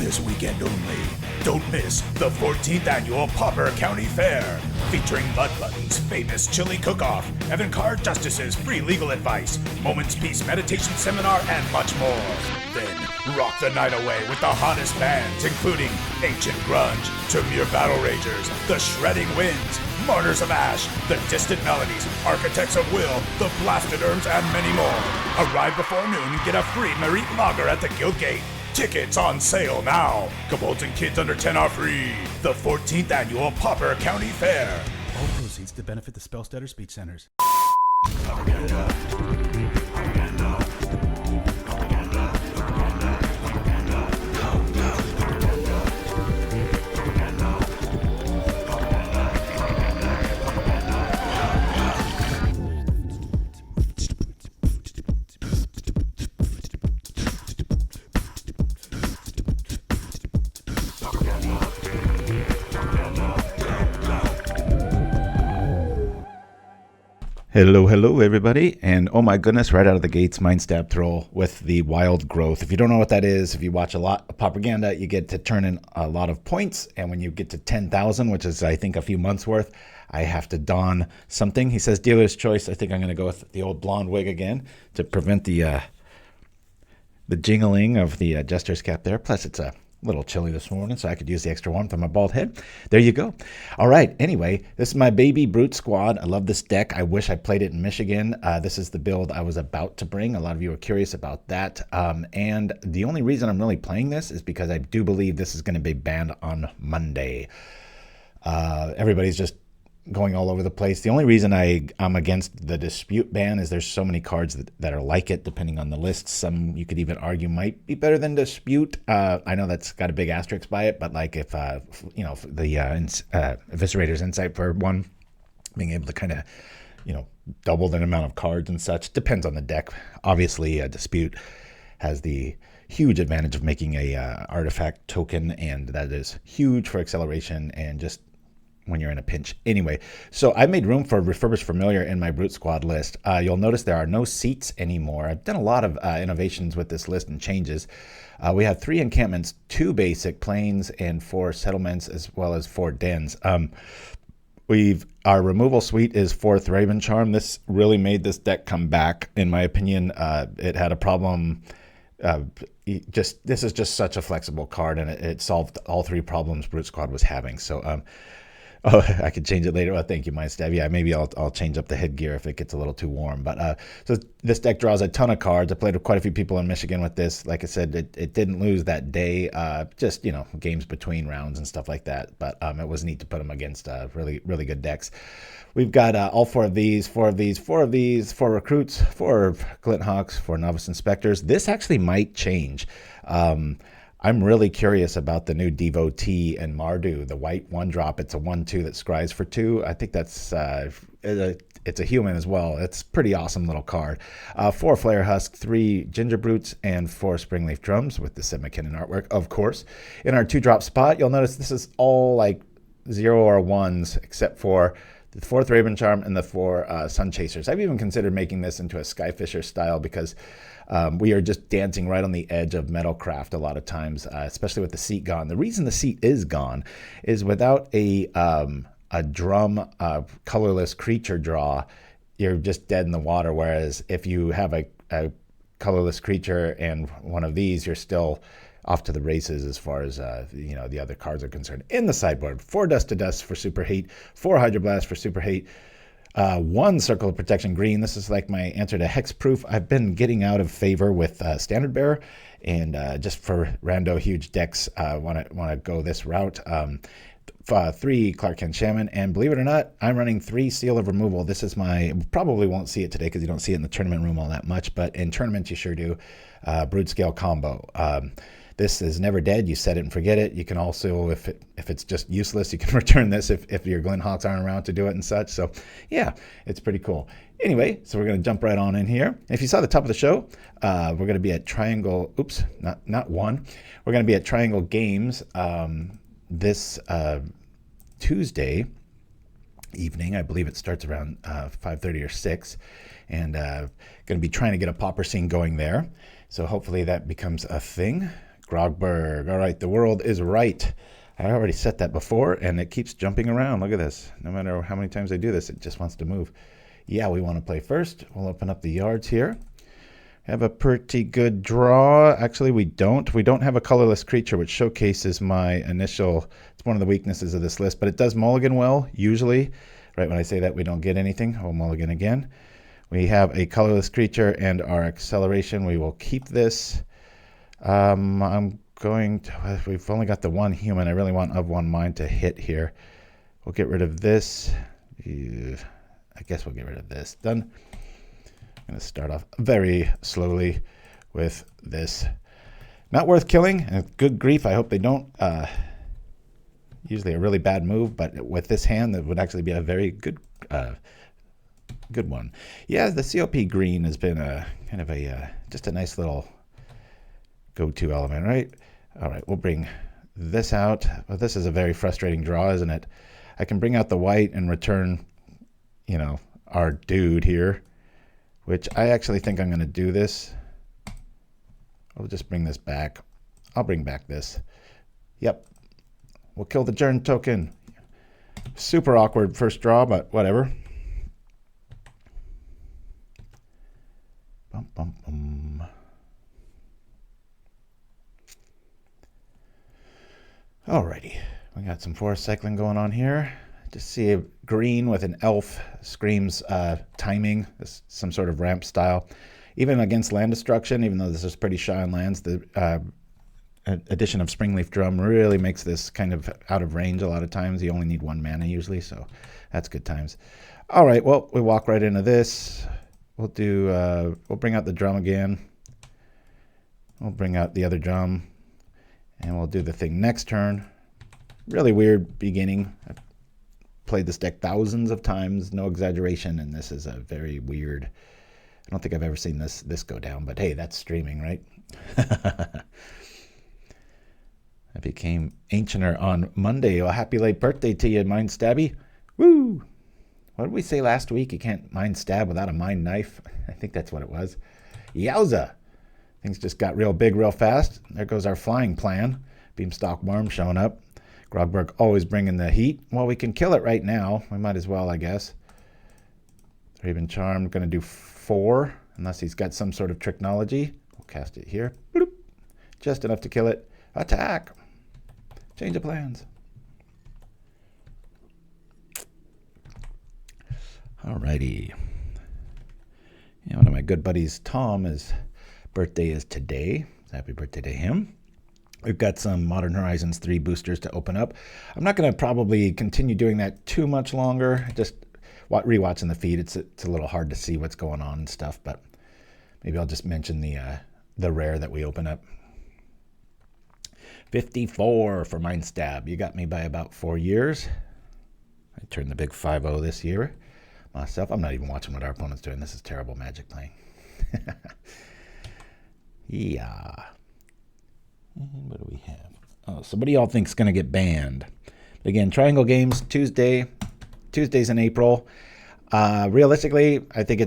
This weekend only, don't miss the 14th annual Pauper County Fair, featuring Mud Buttons' famous chili cook-off, Evan Carr Justice's free legal advice, Moments Peace meditation seminar, and much more. Then rock the night away with the hottest bands, including Ancient Grunge, Tamir Battle Ragers, The Shredding Winds, Martyrs of Ash, The Distant Melodies, Architects of Will, The Blasted Herbs, and many more. Arrive before noon and get a free Merit Lager at the Guild Gate. Tickets on sale now. Kobolds and kids under 10 are free. The 14th annual Pauper County Fair. All proceeds to benefit the Spellstutter Speech Centers. Hello everybody, and oh my goodness, right out of the gates, Mind Stab Troll with the Wild Growth. If you don't know what that is, if you watch a lot of propaganda, you get to turn in a lot of points, and when you get to 10,000, which is I think a few months worth, I have to don something. He says dealer's choice. I think I'm going to go with the old blonde wig again to prevent the jingling of the jester's cap there. Plus it's a little chilly this morning, so I could use the extra warmth on my bald head. There you go. All right, anyway, this is my baby Brutesquad. I love this deck. I wish I played it in Michigan. This is the build I was about to bring. A lot of you are curious about that. And the only reason I'm really playing this is because I do believe this is going to be banned on Monday. Everybody's just going all over the place. The only reason I'm against the dispute ban is there's so many cards that are like it, depending on the list. Some you could even argue might be better than dispute. I know that's got a big asterisk by it, but like if the Eviscerator's Insight for one, being able to kind of double the amount of cards and such, depends on the deck. Obviously, a dispute has the huge advantage of making a artifact token, and that is huge for acceleration and just when you're in a pinch. Anyway, so I made room for Refurbished Familiar in my Brutesquad list. You'll notice there are no seats anymore. I've done a lot of innovations with this list and changes. We have 3 encampments, 2 basic plains, and 4 settlements, as well as 4 dens. Our removal suite is 4 Thraben Charm. This really made this deck come back, in my opinion. It had a problem. This is just such a flexible card, and it solved all 3 problems Brutesquad was having. So oh, I could change it later. Well, thank you, Mindstab. Yeah, maybe I'll change up the headgear if it gets a little too warm. But so this deck draws a ton of cards. I played with quite a few people in Michigan with this. Like I said, it didn't lose that day. Just games between rounds and stuff like that. But it was neat to put them against really really good decks. We've got all 4 of these, 4 of these, 4 of these, 4 recruits, 4 Glint Hawks, 4 Novice Inspectors. This actually might change. I'm really curious about the new Devotee and Mardu, the white 1-drop. It's a 1/2 that scries for 2. I think that's it's a human as well. It's a pretty awesome little card. 4 Flayer Husk, 3 Gingerbrutes, and 4 Springleaf Drums with the Sid McKinnon artwork, of course. In our 2-drop spot, you'll notice this is all like 0 or 1s, except for the 4 Thraben Charm and the 4 Sunchasers. I've even considered making this into a Skyfisher style because we are just dancing right on the edge of Metalcraft a lot of times, especially with the seat gone. The reason the seat is gone is without a drum colorless creature draw, you're just dead in the water. Whereas if you have a colorless creature and one of these, you're still off to the races as far as the other cards are concerned. In the sideboard, 4 Dust to Dust for Super Hate, 4 Hydroblast for Super Hate, 1 Circle of Protection Green. This is like my answer to Hexproof. I've been getting out of favor with Standard Bearer, and just for rando huge decks, want to go this route. 3 Krark-Clan Shaman, and believe it or not, I'm running 3 Seal of Removal. This is probably won't see it today because you don't see it in the tournament room all that much, but in tournaments you sure do. Brood Scale combo. This is never dead. You set it and forget it. You can also, if it's just useless, you can return this if your Glint Hawks aren't around to do it and such. So yeah, it's pretty cool. Anyway, so we're going to jump right on in here. If you saw the top of the show, we're going to be at Triangle. Oops, not one. We're going to be at Triangle Games this Tuesday evening. I believe it starts around 5:30 or 6, and going to be trying to get a pauper scene going there. So hopefully that becomes a thing. Grogberg. All right, the world is right. I already set that before, and it keeps jumping around. Look at this. No matter how many times I do this, it just wants to move. Yeah, we want to play first. We'll open up the yards here. Have a pretty good draw. Actually, we don't. We don't have a colorless creature, which showcases my initial... It's one of the weaknesses of this list, but it does mulligan well, usually. Right when I say that, we don't get anything. Oh, mulligan again. We have a colorless creature and our acceleration. We will keep this. I'm going to... We've only got the one human. I really want of one mind to hit here. We'll get rid of this. I guess we'll get rid of this. Done. I'm going to start off very slowly with this. Not worth killing, and good grief, I hope they don't. Usually a really bad move, but with this hand, that would actually be a very good good one. Yeah, the COP green has been a kind of a just a nice little go-to element, right? All right, we'll bring this out. Well, this is a very frustrating draw, isn't it? I can bring out the white and return, you know, our dude here, which I actually think I'm going to do this. I'll just bring this back. I'll bring back this. Yep. We'll kill the Jern token. Super awkward first draw, but whatever. Bum, bum, bum. Alrighty. We got some forest cycling going on here. Just see a green with an elf screams timing, some sort of ramp style. Even against land destruction, even though this is pretty shy on lands, the addition of Springleaf Drum really makes this kind of out of range a lot of times. You only need 1 mana usually, so that's good times. All right, well, we walk right into this. We'll do, we'll bring out the drum again. We'll bring out the other drum, and we'll do the thing next turn. Really weird beginning. I've played this deck thousands of times, no exaggeration, and this is a very weird... I don't think I've ever seen this go down, but hey, that's streaming, right? I became Ancienter on Monday. Well, happy late birthday to you, Mind Stabby. Woo! What did we say last week? You can't mind stab without a mind knife. I think that's what it was. Yowza! Things just got real big real fast. There goes our flying plan. Beamstalk Worm showing up. Grogberg always bringing the heat. Well, we can kill it right now. We might as well, I guess. Thraben Charm, going to do 4, unless he's got some sort of technology. We'll cast it here. Bloop. Just enough to kill it. Attack! Change of plans. Alrighty. Yeah, one of my good buddies, Tom, his birthday is today. Happy birthday to him. We've got some Modern Horizons 3 boosters to open up. I'm not going to probably continue doing that too much longer. Just rewatching the feed, it's a little hard to see what's going on and stuff, but maybe I'll just mention the rare that we open up. 54 for Mind Stab. You got me by about 4 years. I turned the big 5-0 this year myself. I'm not even watching what our opponent's doing. This is terrible Magic playing. Yeah. What do we have? Oh, so what do y'all think is going to get banned? Again, Triangle Games, Tuesdays in April. Realistically, I think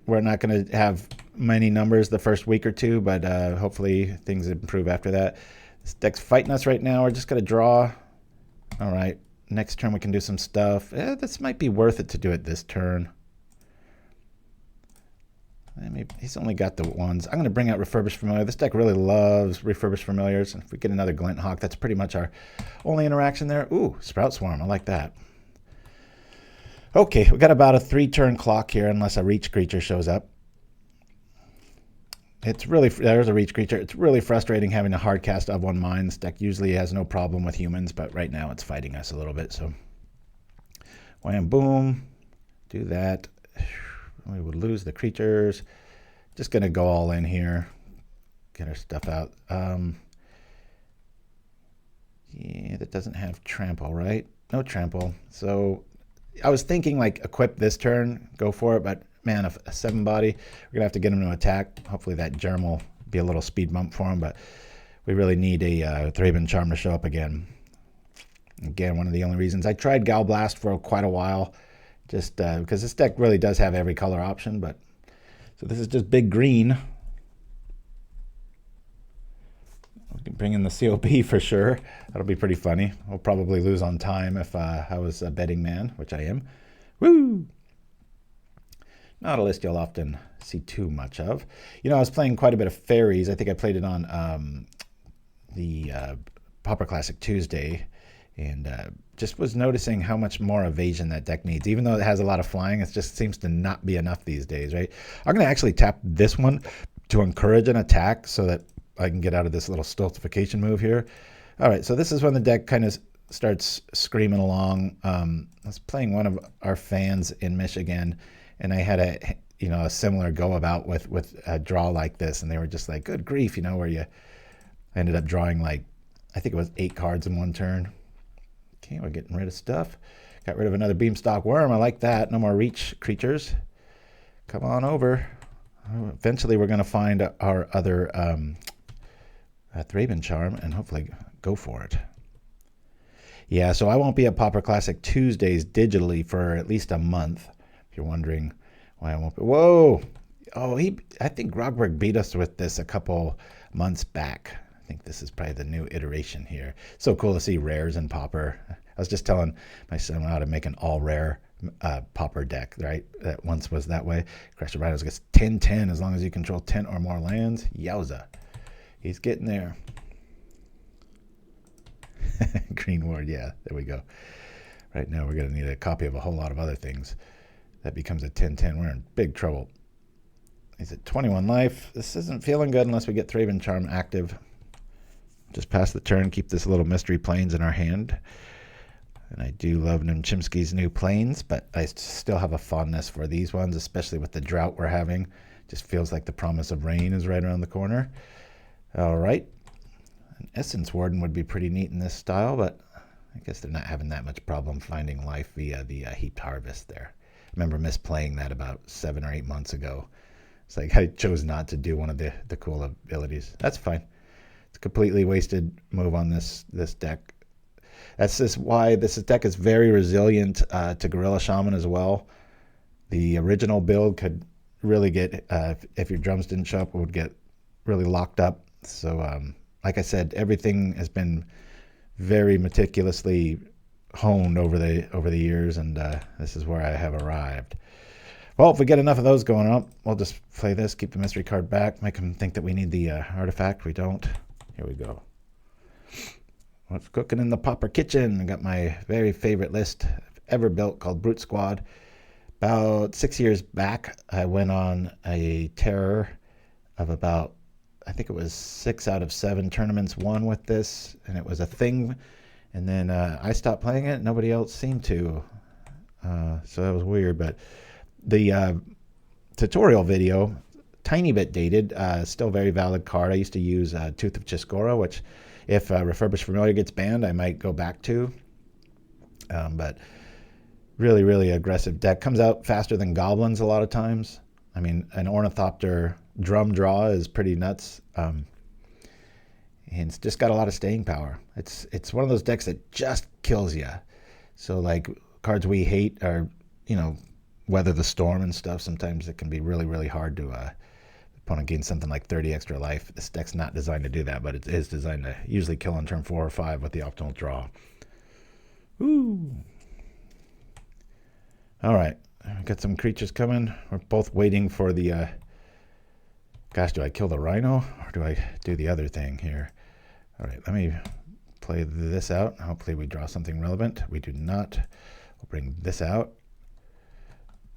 we're not going to have many numbers the first week or two, but hopefully things improve after that. This deck's fighting us right now. We're just going to draw. All right. Next turn we can do some stuff. This might be worth it to do it this turn. He's only got the ones. I'm going to bring out Refurbished Familiar. This deck really loves Refurbished Familiars. If we get another Glint Hawk, that's pretty much our only interaction there. Ooh, Sprout Swarm. I like that. Okay, we got about a 3-turn clock here unless a reach creature shows up. There's a reach creature. It's really frustrating having a hard cast of one mind. This deck usually has no problem with humans, but right now it's fighting us a little bit. So, wham, boom. Do that. We would lose the creatures. Just going to go all in here. Get our stuff out. Yeah, that doesn't have trample, right? No trample. So I was thinking like equip this turn, go for it, but man, a 7-body, we're going to have to get him to attack. Hopefully that germ will be a little speed bump for him, but we really need a Thraben Charm to show up again. Again, one of the only reasons. I tried Galblast for quite a while, just because this deck really does have every color option, but so this is just big green. bring in the COP for sure. That'll be pretty funny. We'll probably lose on time if I was a betting man, which I am. Woo! Not a list you'll often see too much of. You know, I was playing quite a bit of fairies. I think I played it on the Pauper Classic Tuesday, and just was noticing how much more evasion that deck needs. Even though it has a lot of flying, it just seems to not be enough these days, right? I'm going to actually tap this one to encourage an attack so that I can get out of this little stultification move here. All right, so this is when the deck kind of starts screaming along. I was playing one of our fans in Michigan, and I had a similar go about with a draw like this, and they were just like, good grief, where you ended up drawing like, I think it was 8 cards in one turn. Okay, we're getting rid of stuff. Got rid of another Beamstalk Worm. I like that. No more reach creatures. Come on over. Eventually we're going to find our other Thraben Charm and hopefully go for it. Yeah, so I won't be at Pauper Classic Tuesdays digitally for at least a month. If you're wondering why I won't be. Whoa! Oh, I think Grogberg beat us with this a couple months back. I think this is probably the new iteration here. So cool to see rares in Pauper. I was just telling my son how to make an all-rare Pauper deck, right? That once was that way. Crash Rhinos gets 10-10 as long as you control 10 or more lands. Yowza. He's getting there. Green Ward, yeah, there we go. Right now we're going to need a copy of a whole lot of other things. That becomes a 10-10. We're in big trouble. He's at 21 life. This isn't feeling good unless we get Thraben Charm active. Just pass the turn, keep this little mystery planes in our hand. And I do love Chimpskey's new planes, but I still have a fondness for these ones, especially with the drought we're having. Just feels like the promise of rain is right around the corner. All right. An Essence Warden would be pretty neat in this style, but I guess they're not having that much problem finding life via the Heaped Harvest there. I remember misplaying that about 7 or 8 months ago. It's like I chose not to do one of the cool abilities. That's fine. It's a completely wasted move on this deck. That's just why this deck is very resilient to Gorilla Shaman as well. The original build could really get, if your drums didn't show up, it would get really locked up. So, like I said, everything has been very meticulously honed over the years, and this is where I have arrived. Well, if we get enough of those going up, we'll just play this, keep the mystery card back, make them think that we need the artifact. We don't. Here we go. What's cooking in the Pauper kitchen? I got my very favorite list I've ever built called Brutesquad. About 6 years back, I went on a terror of about, I think it was 6 out of 7 tournaments won with this, and it was a thing. And then I stopped playing it. Nobody else seemed to. So that was weird. But the tutorial video, tiny bit dated, still very valid card. I used to use Tooth of Chiskora, which if Refurbished Familiar gets banned, I might go back to. But really, really aggressive deck. Comes out faster than Goblins a lot of times. I mean, an Ornithopter drum draw is pretty nuts. And it's just got a lot of staying power. It's one of those decks that just kills you. So like cards we hate are, Weather the Storm and stuff. Sometimes it can be really, really hard to opponent gains something like 30 extra life. This deck's not designed to do that, but it is designed to usually kill on turn 4 or 5 with the optimal draw. Ooh. All right, got some creatures coming. We're both waiting for the. Gosh, do I kill the Rhino or do I do the other thing here? All right, let me play this out. Hopefully we draw something relevant. We do not. We'll bring this out.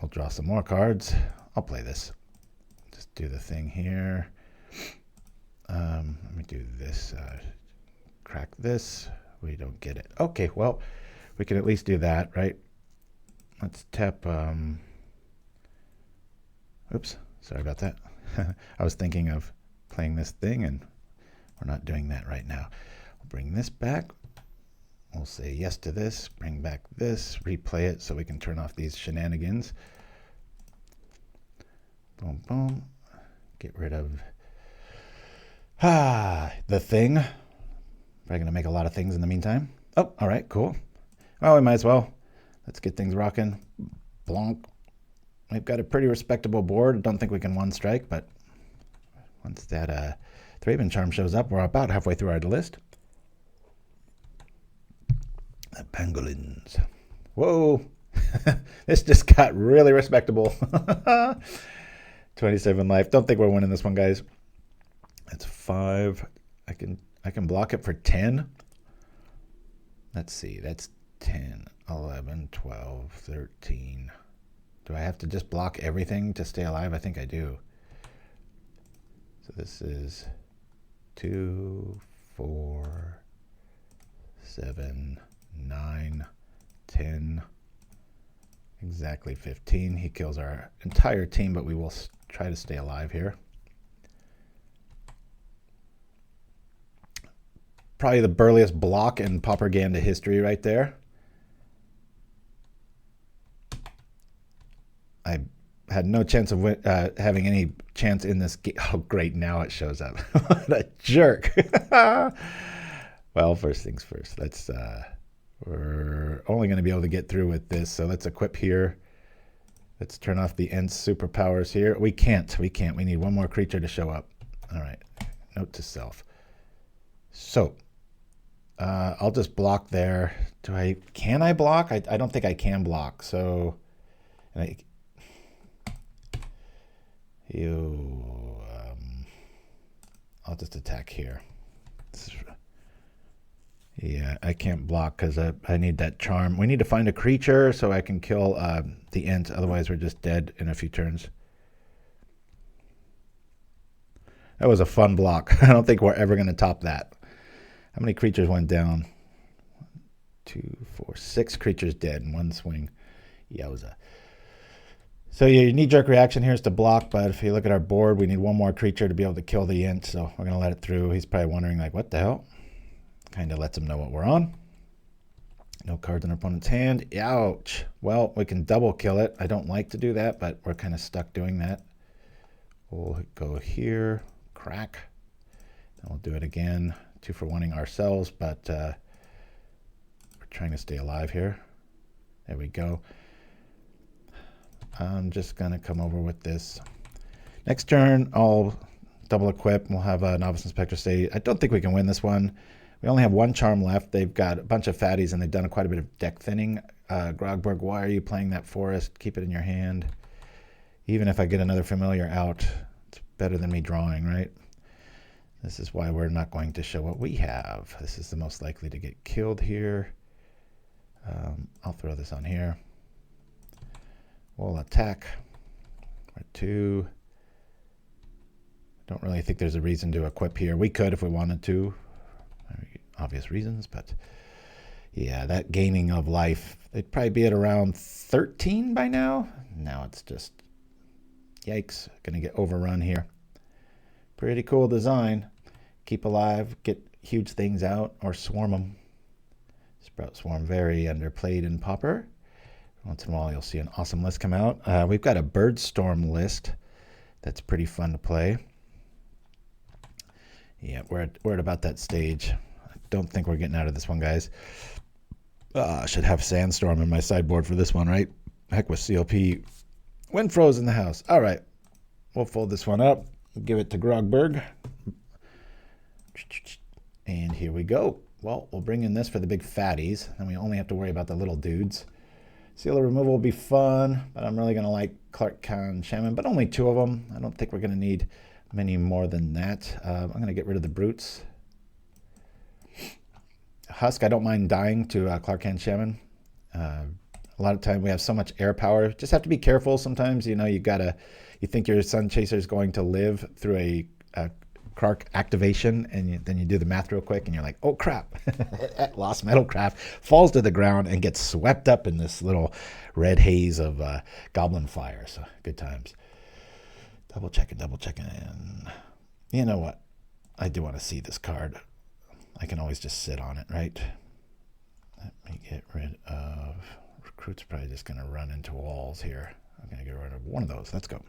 We'll draw some more cards. I'll play this. Just do the thing here. Let me do this. Crack this. We don't get it. Okay, well, we can at least do that, right? Let's tap. Oops, sorry about that. I was thinking of playing this thing, and we're not doing that right now. We'll bring this back. We'll say yes to this, bring back this, replay it so we can turn off these shenanigans. Boom, boom. Get rid of the thing. Probably going to make a lot of things in the meantime. Oh, all right, cool. Well, we might as well. Let's get things rocking. Blonk. We've got a pretty respectable board. Don't think we can one strike, but once that Thraben Charm shows up. We're about halfway through our list. The pangolins. Whoa. This just got really respectable. 27 life. Don't think we're winning this one, guys. That's 5. I can block it for 10. Let's see. That's 10, 11, 12, 13. Do I have to just block everything to stay alive? I think I do. So this is 2, 4, 7, 9, 10, exactly 15. He kills our entire team, but we will try to stay alive here. Probably the burliest block in PauperGanda history right there. I had no chance of having any chance in this game. Oh, great. Now it shows up. What a jerk. Well, first things first. Let's, we're only going to be able to get through with this. So let's equip here. Let's turn off the Ent's superpowers here. We can't. We need one more creature to show up. All right. Note to self. So I'll just block there. Can I block? I don't think I can block. So I'll just attack here. Yeah, I can't block because I need that charm. We need to find a creature so I can kill the Ent. Otherwise, we're just dead in a few turns. That was a fun block. I don't think we're ever going to top that. How many creatures went down? 1, 2, 4, 6 creatures dead in one swing. Yowza. So your knee-jerk reaction here is to block, but if you look at our board, we need one more creature to be able to kill the Ent, so we're going to let it through. He's probably wondering, like, what the hell? Kind of lets him know what we're on. No cards in our opponent's hand. Ouch. Well, we can double kill it. I don't like to do that, but we're kind of stuck doing that. We'll go here, crack. Then we'll do it again. 2 for 1-ing ourselves, but we're trying to stay alive here. There we go. I'm just going to come over with this. Next turn, I'll double equip. We'll have a Novice Inspector say, I don't think we can win this one. We only have 1 charm left. They've got a bunch of fatties, and they've done quite a bit of deck thinning. Grogberg, why are you playing that forest? Keep it in your hand. Even if I get another familiar out, it's better than me drawing, right? This is why we're not going to show what we have. This is the most likely to get killed here. I'll throw this on here. We'll attack. Or 2. Don't really think there's a reason to equip here. We could if we wanted to. Obvious reasons, but yeah, that gaining of life, they'd probably be at around 13 by now. Now it's just, yikes, gonna get overrun here. Pretty cool design. Keep alive, get huge things out, or swarm them. Sprout Swarm, very underplayed in Pauper. Once in a while, you'll see an awesome list come out. We've got a Birdstorm list that's pretty fun to play. Yeah, we're at about that stage. I don't think we're getting out of this one, guys. I should have Sandstorm in my sideboard for this one, right? Heck with CLP. Wind froze in the house. All right. We'll fold this one up. Give it to Grogberg. And here we go. Well, we'll bring in this for the big fatties. And we only have to worry about the little dudes. Sealer removal will be fun, but I'm really going to like Krark-Clan Shaman, but only 2 of them. I don't think we're going to need many more than that. I'm going to get rid of the brutes. Husk, I don't mind dying to Krark-Clan Shaman. A lot of time we have so much air power. Just have to be careful sometimes. You know, you think your Sunchaser is going to live through a Krark activation, and then you do the math real quick, and you're like, oh crap, Lost Metalcraft falls to the ground and gets swept up in this little red haze of goblin fire. So good times. Double checking. And you know what? I do want to see this card. I can always just sit on it, right? Let me get rid of... Recruit's probably just going to run into walls here. I'm going to get rid of one of those. Let's go.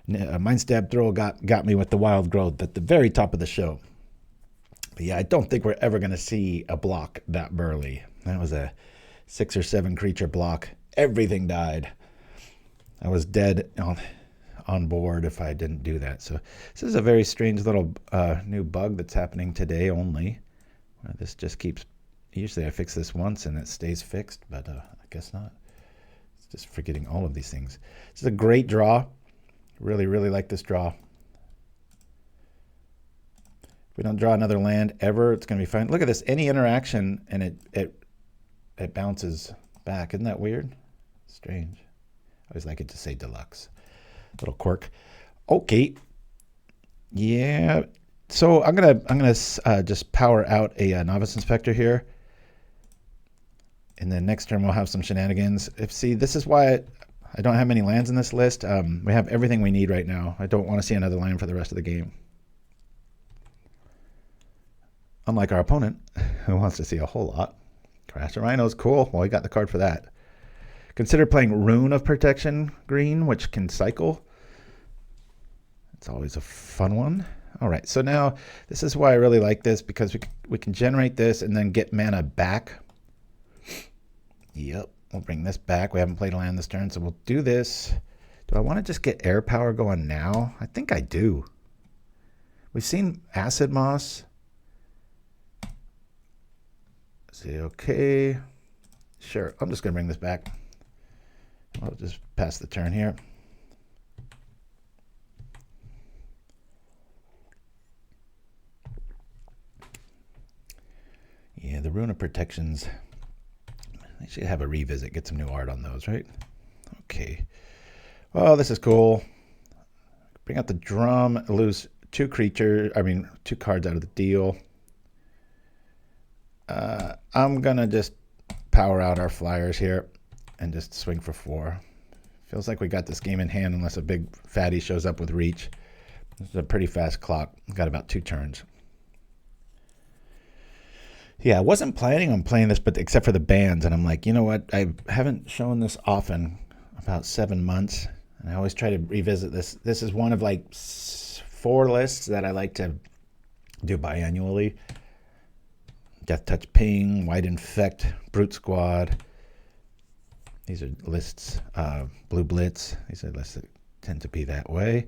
Mind Stab Throw got me with the Wild Growth at the very top of the show. But yeah, I don't think we're ever going to see a block that burly. That was a 6 or 7 creature block. Everything died. I was dead on board if I didn't do that. So this is a very strange little new bug that's happening today only. This just keeps, usually I fix this once and it stays fixed, but I guess not. It's just forgetting all of these things. This is a great draw. Really, really like this draw. If we don't draw another land ever, it's going to be fine. Look at this, any interaction and it bounces back. Isn't that weird? Strange. I always like it to say deluxe. Little quirk. Okay. Yeah. So I'm gonna just power out a Novice Inspector here, and then next turn we'll have some shenanigans. See, this is why I don't have many lands in this list. We have everything we need right now. I don't want to see another land for the rest of the game. Unlike our opponent, who wants to see a whole lot. Crash the Rhinos, cool. Well, we got the card for that. Consider playing Rune of Protection green, which can cycle. It's always a fun one. All right, so now this is why I really like this, because we can generate this and then get mana back. Yep, we'll bring this back. We haven't played a land this turn, so we'll do this. Do I want to just get air power going now? I think I do. We've seen Acid Moss. See, okay. Sure, I'm just going to bring this back. I'll just pass the turn here. Yeah, the Rune of Protections. I should have a revisit, get some new art on those, right? Okay. Well, this is cool. Bring out the drum, lose two cards out of the deal. I'm gonna just power out our flyers here and just swing for 4. Feels like we got this game in hand unless a big fatty shows up with reach. This is a pretty fast clock. Got about 2 turns. Yeah, I wasn't planning on playing this, but except for the bands, and I'm like, you know what? I haven't shown this often, about 7 months, and I always try to revisit this. This is one of like 4 lists that I like to do biannually. Death Touch Ping, White Infect, Brutesquad. These are lists. Blue Blitz. These are lists that tend to be that way.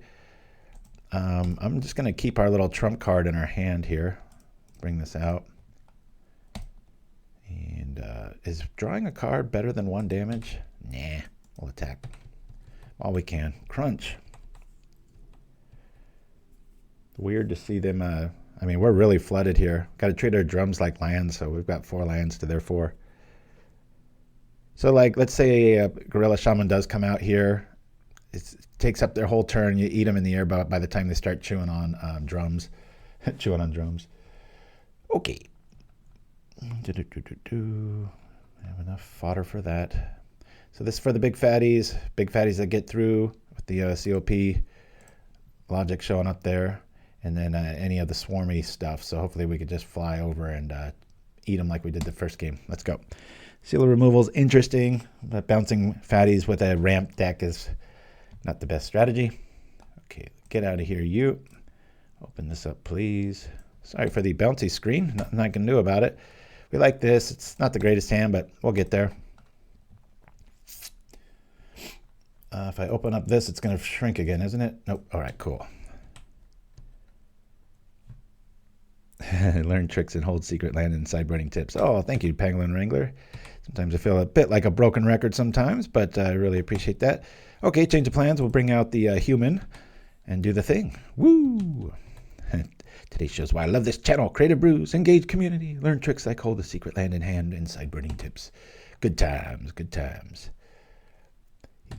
I'm just going to keep our little trump card in our hand here. Bring this out. And is drawing a card better than 1 damage? Nah, we'll attack all we can. Crunch. Weird to see them. I mean, we're really flooded here. Got to treat our drums like lands, so we've got 4 lands to their 4. So, like, let's say a Gorilla Shaman does come out here. It takes up their whole turn. You eat them in the air by the time they start chewing on drums. Chewing on drums. Okay. Have enough fodder for that. So this is for the big fatties that get through with the COP logic showing up there, and then any of the swarmy stuff. So hopefully we could just fly over and eat them like we did the first game. Let's go. Sealer removal is interesting, but bouncing fatties with a ramp deck is not the best strategy. Okay, get out of here, you. Open this up, please. Sorry for the bouncy screen. Nothing I can do about it. We like this. It's not the greatest hand, but we'll get there. If I open up this, it's going to shrink again, isn't it? Nope. All right, cool. Learn tricks and hold secret land and sideboarding tips. Oh, thank you, Pangolin Wrangler. Sometimes I feel a bit like a broken record sometimes, but I really appreciate that. Okay, change of plans. We'll bring out the human and do the thing. Woo! Today shows why I love this channel. Creative brews, engage community, learn tricks like hold the secret land in hand and sideboarding tips. Good times, good times.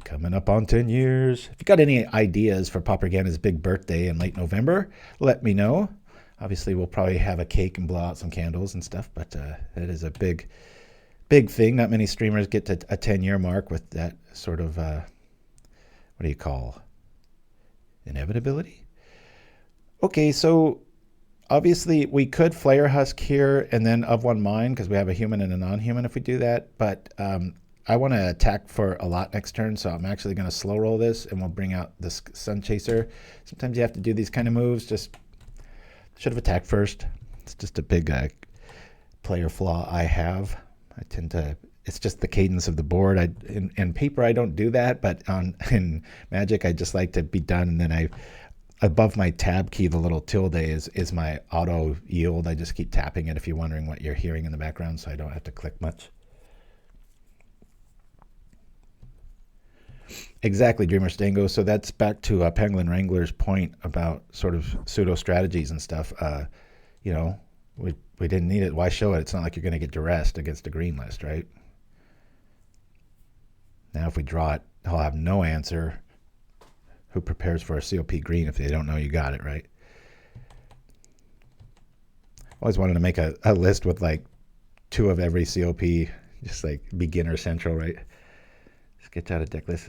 Coming up on 10 years. If you got any ideas for Pauper's big birthday in late November, let me know. Obviously, we'll probably have a cake and blow out some candles and stuff, but that is a big thing. Not many streamers get to a 10-year mark with that sort of, what do you call, inevitability? Okay, so obviously we could Flayer Husk here and then of one mine because we have a human and a non-human if we do that, but I want to attack for a lot next turn, so I'm actually going to slow roll this and we'll bring out this Sunchaser. Sometimes you have to do these kind of moves. Just should have attacked first. It's just a big player flaw I have. I tend to it's just the cadence of the board. In paper I don't do that, but in Magic I just like to be done, and then above my tab key, the little tilde is my auto yield. I just keep tapping it if you're wondering what you're hearing in the background, so I don't have to click much. Exactly, Dreamer Stango. So that's back to Pangolin Wrangler's point about sort of pseudo strategies and stuff. You know, we didn't need it. Why show it? It's not like you're going to get duressed against a green list, right? Now if we draw it, he'll have no answer. Who prepares for a COP green if they don't know you got it, right? Always wanted to make a list with like 2 of every COP, just like beginner central, right? Sketch out a deck list.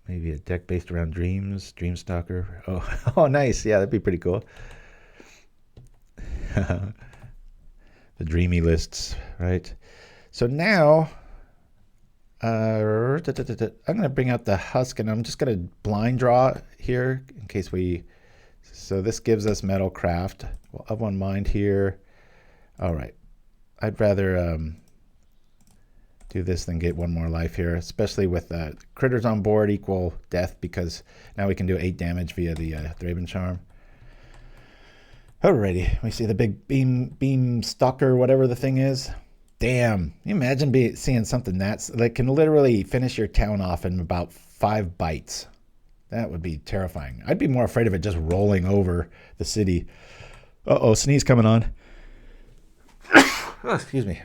Maybe a deck based around Dreams, Dreamstalker. Oh, nice. Yeah, that'd be pretty cool. The dreamy lists, right? So now, I'm going to bring out the Husk, and I'm just going to blind draw here in case we... So this gives us Metalcraft. Well, of one mind here. All right. I'd rather do this than get 1 more life here, especially with critters on board equal death, because now we can do 8 damage via the Thraben Charm. Alrighty, we see the big beam stalker, whatever the thing is. Damn, can you imagine seeing something that can literally finish your town off in about 5 bites. That would be terrifying. I'd be more afraid of it just rolling over the city. Uh-oh, sneeze coming on. Oh, excuse me.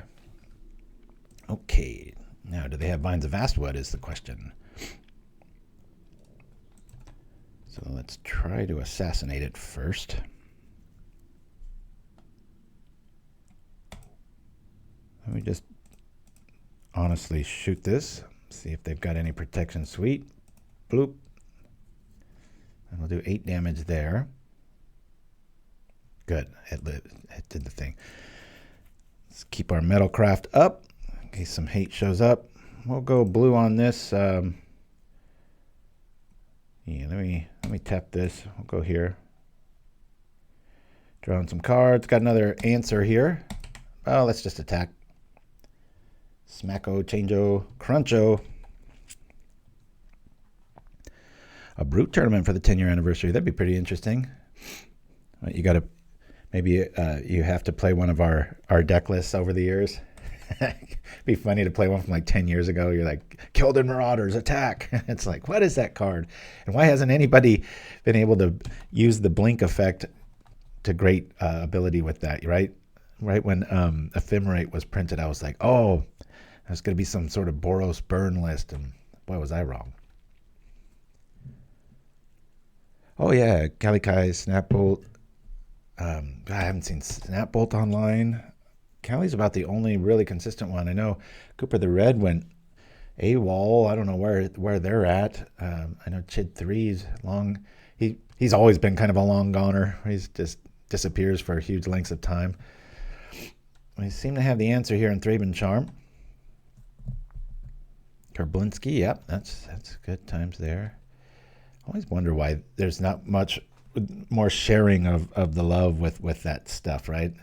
Okay, now do they have Vines of Vastwood is the question. So let's try to assassinate it first. Let me just honestly shoot this, see if they've got any protection. Sweet. Bloop. And we'll do 8 damage there. Good, it did the thing. Let's keep our Metalcraft up in case some hate shows up. We'll go blue on this. Yeah, let me tap this. We'll go here. Drawing some cards. Got another answer here. Oh, let's just attack. Smacko, Chango, Cruncho. A Brute tournament for the 10-year anniversary. That'd be pretty interesting. You got to, maybe you have to play one of our deck lists over the years. Be funny to play one from like 10 years ago. You're like, Killed in Marauders, attack. It's like, what is that card? And why hasn't anybody been able to use the blink effect to great ability with that, right? Right when Ephemerate was printed, I was like, oh, there's going to be some sort of Boros burn list, and boy, was I wrong. Oh yeah, Kalikai, Snapbolt. I haven't seen Snapbolt online. Cali's about the only really consistent one. I know Cooper the Red went AWOL. I don't know where they're at. I know Chid 3's long. He's always been kind of a long goner. He's just disappears for huge lengths of time. We seem to have the answer here in Thraben Charm. Kerblinski, yep, that's good times there. I always wonder why there's not much more sharing of the love with that stuff, right?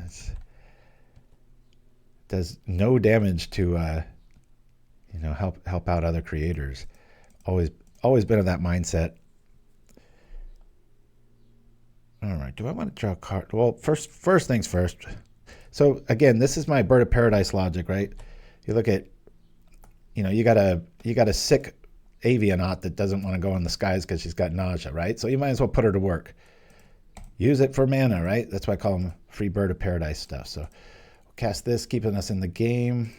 Does no damage to help out other creators. Always been of that mindset. All right, do I want to draw a card? Well, first things first. So again, this is my Bird of Paradise logic, right? You look at, you got a sick Avianaut that doesn't want to go in the skies because she's got nausea, right? So you might as well put her to work. Use it for mana, right? That's why I call them free Bird of Paradise stuff. So we'll cast this, keeping us in the game,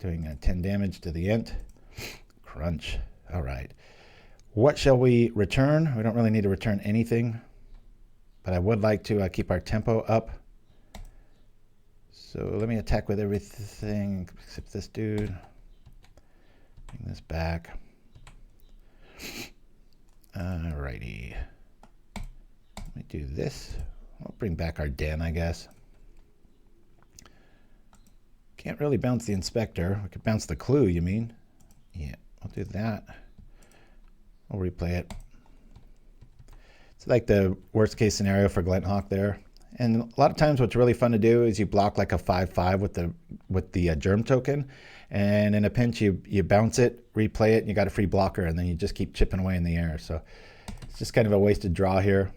doing 10 damage to the Ent. Crunch. All right. What shall we return? We don't really need to return anything, but I would like to keep our tempo up. So let me attack with everything except this dude. Bring this back. Alrighty. Let me do this. I'll bring back our den, I guess. Can't really bounce the Inspector. We could bounce the Clue, you mean? Yeah, I'll do that. I'll replay it. It's like the worst case scenario for Glint Hawk there. And a lot of times what's really fun to do is you block like a 5/5 with the germ token. And in a pinch, you bounce it, replay it, and you got a free blocker, and then you just keep chipping away in the air. So it's just kind of a wasted draw here.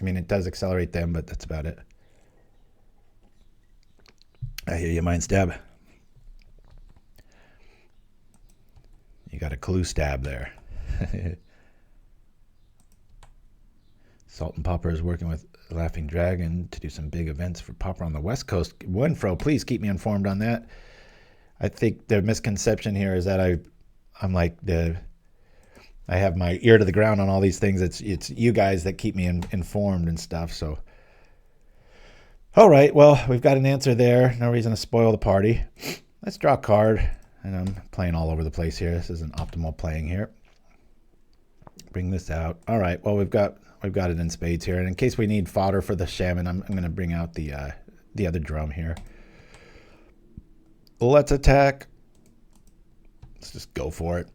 I mean, it does accelerate them, but that's about it. I hear you, Mind Stab. You got a clue stab there. Salt and Pauper is working with Laughing Dragon to do some big events for Pauper on the West Coast. Winfro, please keep me informed on that. I think the misconception here is that I'm like I have my ear to the ground on all these things. It's you guys that keep me informed and stuff. So, all right, well, we've got an answer there. No reason to spoil the party. Let's draw a card. And I'm playing all over the place here. This isn't optimal playing here. Bring this out. All right, well, we've got it in spades here. And in case we need fodder for the shaman, I'm going to bring out the other drum here. Let's attack. Let's just go for it.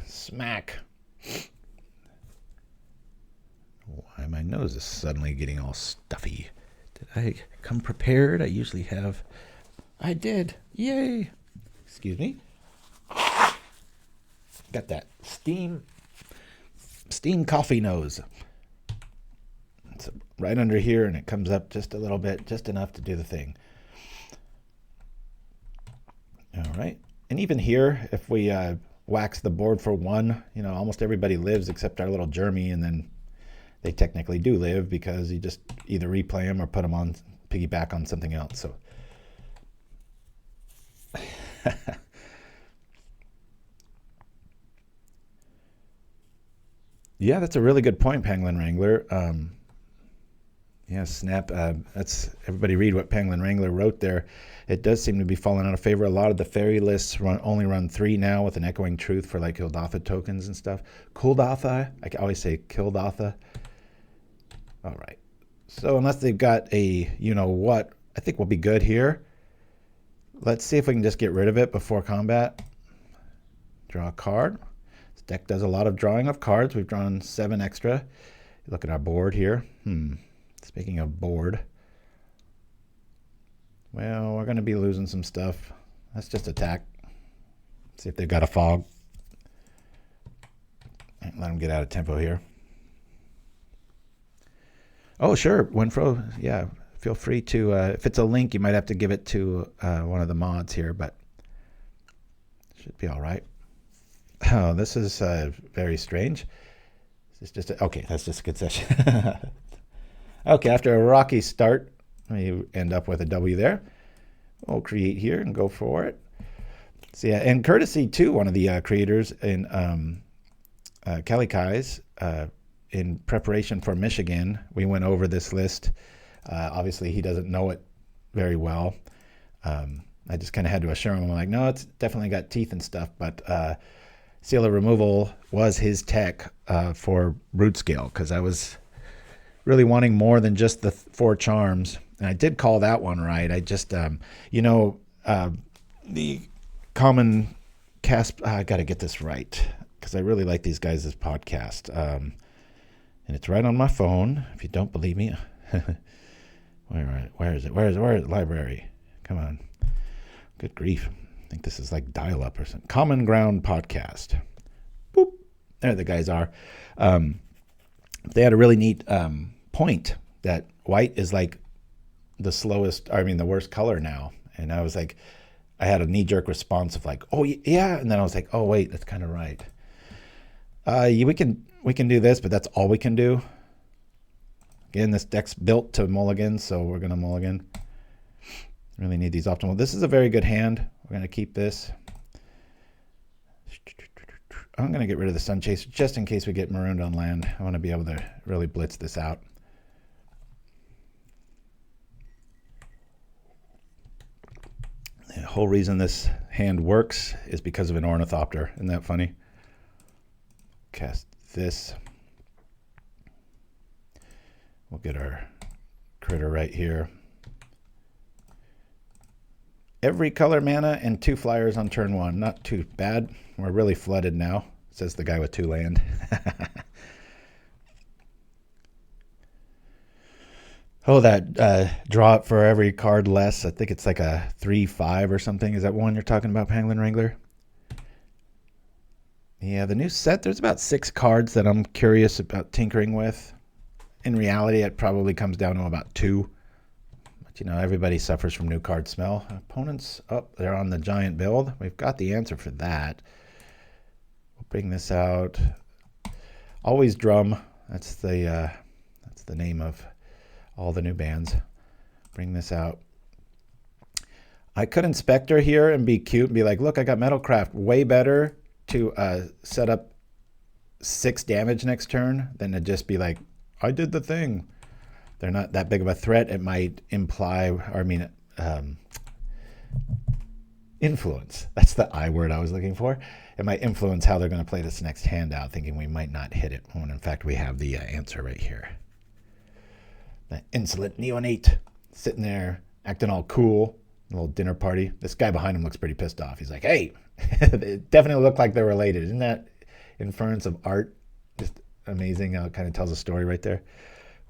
Smack. Why my nose is suddenly getting all stuffy. Did I come prepared? I usually have. I did. Yay. Excuse me. Got that steam coffee nose. It's right under here, and it comes up just a little bit, just enough to do the thing. All right. And even here, if we wax the board for 1, almost everybody lives except our little Jeremy, and then they technically do live because you just either replay them or put them on, piggyback on something else. So, yeah, that's a really good point, Pangolin Wrangler. Yeah, snap. That's everybody read what Pangolin Wrangler wrote there. It does seem to be falling out of favor. A lot of the fairy lists only run 3 now with an Echoing Truth for like Kildatha tokens and stuff. Kuldatha, I always say Kildatha. All right. So unless they've got a what, I think we'll be good here. Let's see if we can just get rid of it before combat. Draw a card. This deck does a lot of drawing of cards. We've drawn 7 extra. Look at our board here. Speaking of board. Well, we're going to be losing some stuff. Let's just attack. See if they've got a fog. Let them get out of tempo here. Oh, sure. Winfro, yeah. Feel free to, if it's a link, you might have to give it to one of the mods here, but should be all right. Oh, this is very strange. This is just, okay, that's just a good session. Okay, after a rocky start, you end up with a W there. We'll create here and go for it. So yeah, and courtesy to one of the creators in Kalikai's, in preparation for Michigan, we went over this list. Obviously, he doesn't know it very well. I just kind of had to assure him, I'm like, no, it's definitely got teeth and stuff, but Sealer Removal was his tech for Brutescale, because I was really wanting more than just the 4 charms. And I did call that one right. I just, the common cast, I got to get this right, because I really like these guys' podcast. And it's right on my phone, if you don't believe me. Where is it? Where is it? Library. Come on. Good grief. I think this is like dial-up or something. Common Ground Podcast. Boop. There the guys are. They had a really neat point that white is like the worst color now. And I was like, I had a knee-jerk response of like, oh, yeah. And then I was like, oh, wait, that's kind of right. We can do this, but that's all we can do. Again, this deck's built to mulligan, so we're going to mulligan. Really need these optimal. This is a very good hand. We're going to keep this. I'm going to get rid of the Sunchaser just in case we get marooned on land. I want to be able to really blitz this out. The whole reason this hand works is because of an Ornithopter. Isn't that funny? Cast this. We'll get our critter right here. Every color mana and 2 flyers on turn 1. Not too bad. We're really flooded now, says the guy with 2 land. Oh, that draw it for every card less. I think it's like a 3/5 or something. Is that one you're talking about, Pangolin Wrangler? Yeah, the new set, there's about 6 cards that I'm curious about tinkering with. In reality, it probably comes down to about 2. But, you know, everybody suffers from new card smell. Opponents, they're on the giant build. We've got the answer for that. We'll bring this out. Always Drum. That's the name of all the new bands. Bring this out. I could Inspector here and be cute and be like, look, I got Metalcraft. Way better to set up 6 damage next turn than to just be like, I did the thing. They're not that big of a threat. It might imply, or I mean, influence. That's the I word I was looking for. It might influence how they're going to play this next handout, thinking we might not hit it, when in fact we have the answer right here. The insolent neonate sitting there acting all cool, a little dinner party. This guy behind him looks pretty pissed off. He's like, hey, they definitely look like they're related. Isn't that inference of art just amazing how it kind of tells a story right there?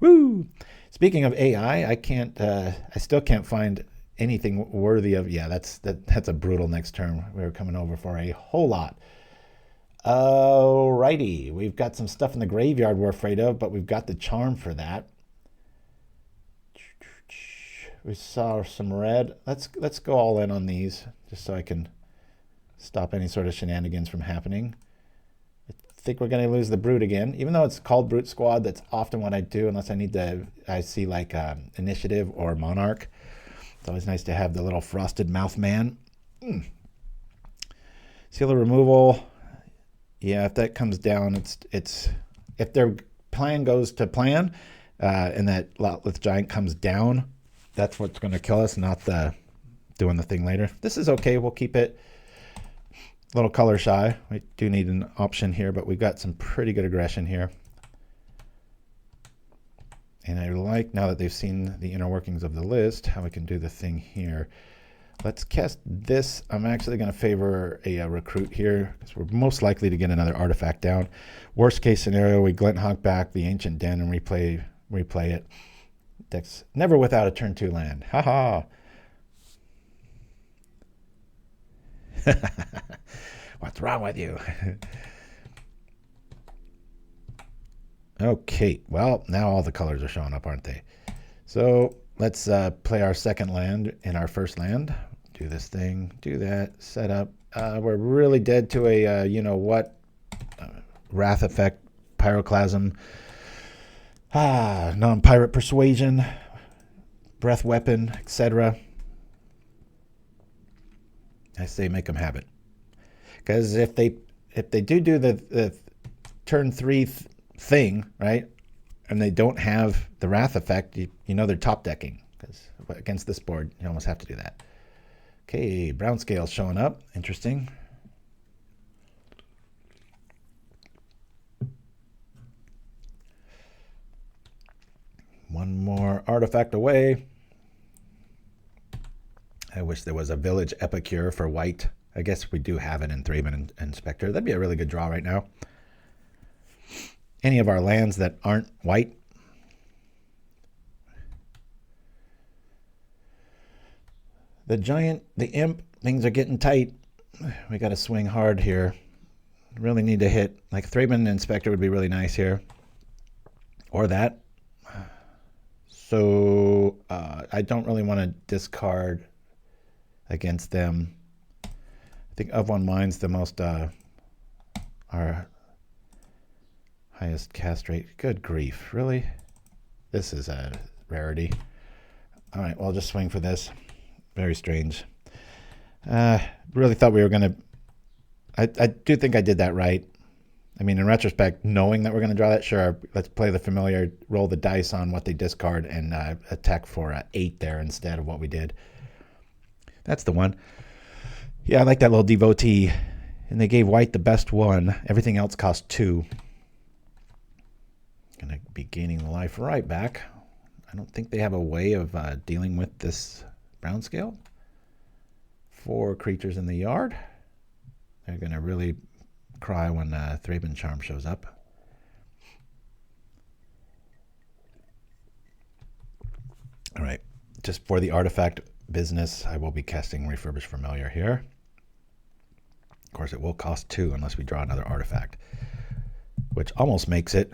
Woo! Speaking of AI, I still can't find anything worthy of, yeah, that's a brutal next term. We were coming over for a whole lot. Alrighty, we've got some stuff in the graveyard we're afraid of, but we've got the charm for that. We saw some red. Let's go all in on these, just so I can stop any sort of shenanigans from happening. I think we're going to lose the Brute again, even though it's called Brutesquad. That's often what I do, unless I see like Initiative or Monarch. It's always nice to have the little frosted mouth man. Seal of removal. Yeah, if that comes down, it's if their plan goes to plan, and that Lotleth Giant comes down, that's what's going to kill us, not the doing the thing later. This is okay. We'll keep it a little color shy. We do need an option here, but we've got some pretty good aggression here. And I like, now that they've seen the inner workings of the list, how we can do the thing here. Let's cast this. I'm actually going to favor a recruit here, because we're most likely to get another artifact down. Worst case scenario, we Glint Hawk back the Ancient Den and replay it. Deck's never without a turn 2 land. Haha. What's wrong with you? Okay, well, now all the colors are showing up, aren't they? So let's play our second land in our first land. Do this thing, do that, set up. We're really dead to a, you-know-what, Wrath Effect, Pyroclasm, non-pirate Persuasion, Breath Weapon, etc. I say make them have it. Because if they do the turn 3 thing, right, and they don't have the Wrath Effect, you know they're top decking, because against this board you almost have to do that. Okay, Brown Scale's showing up. Interesting. One more artifact away. I wish there was a Village Epicure for white. I guess we do have it in Thraben Inspector. That'd be a really good draw right now. Any of our lands that aren't white. The Giant, the Imp, things are getting tight. We got to swing hard here. Really need to hit. Like Thraben Inspector would be really nice here. Or that. So I don't really want to discard against them. I think Of One Mind's the most our highest cast rate. Good grief, really? This is a rarity. All right, well, I'll just swing for this. Very strange. Really thought we were going to... I do think I did that right. I mean, in retrospect, knowing that we're going to draw that, sure, let's play the familiar, roll the dice on what they discard, and attack for 8 there instead of what we did. That's the one. Yeah, I like that little devotee. And they gave white the best one. Everything else cost 2. Going to be gaining the life right back. I don't think they have a way of dealing with this brown scale. 4 creatures in the yard. They're going to really cry when Thraben Charm shows up. All right, just for the artifact business, I will be casting Refurbished Familiar here. Of course, it will cost 2 unless we draw another artifact, which almost makes it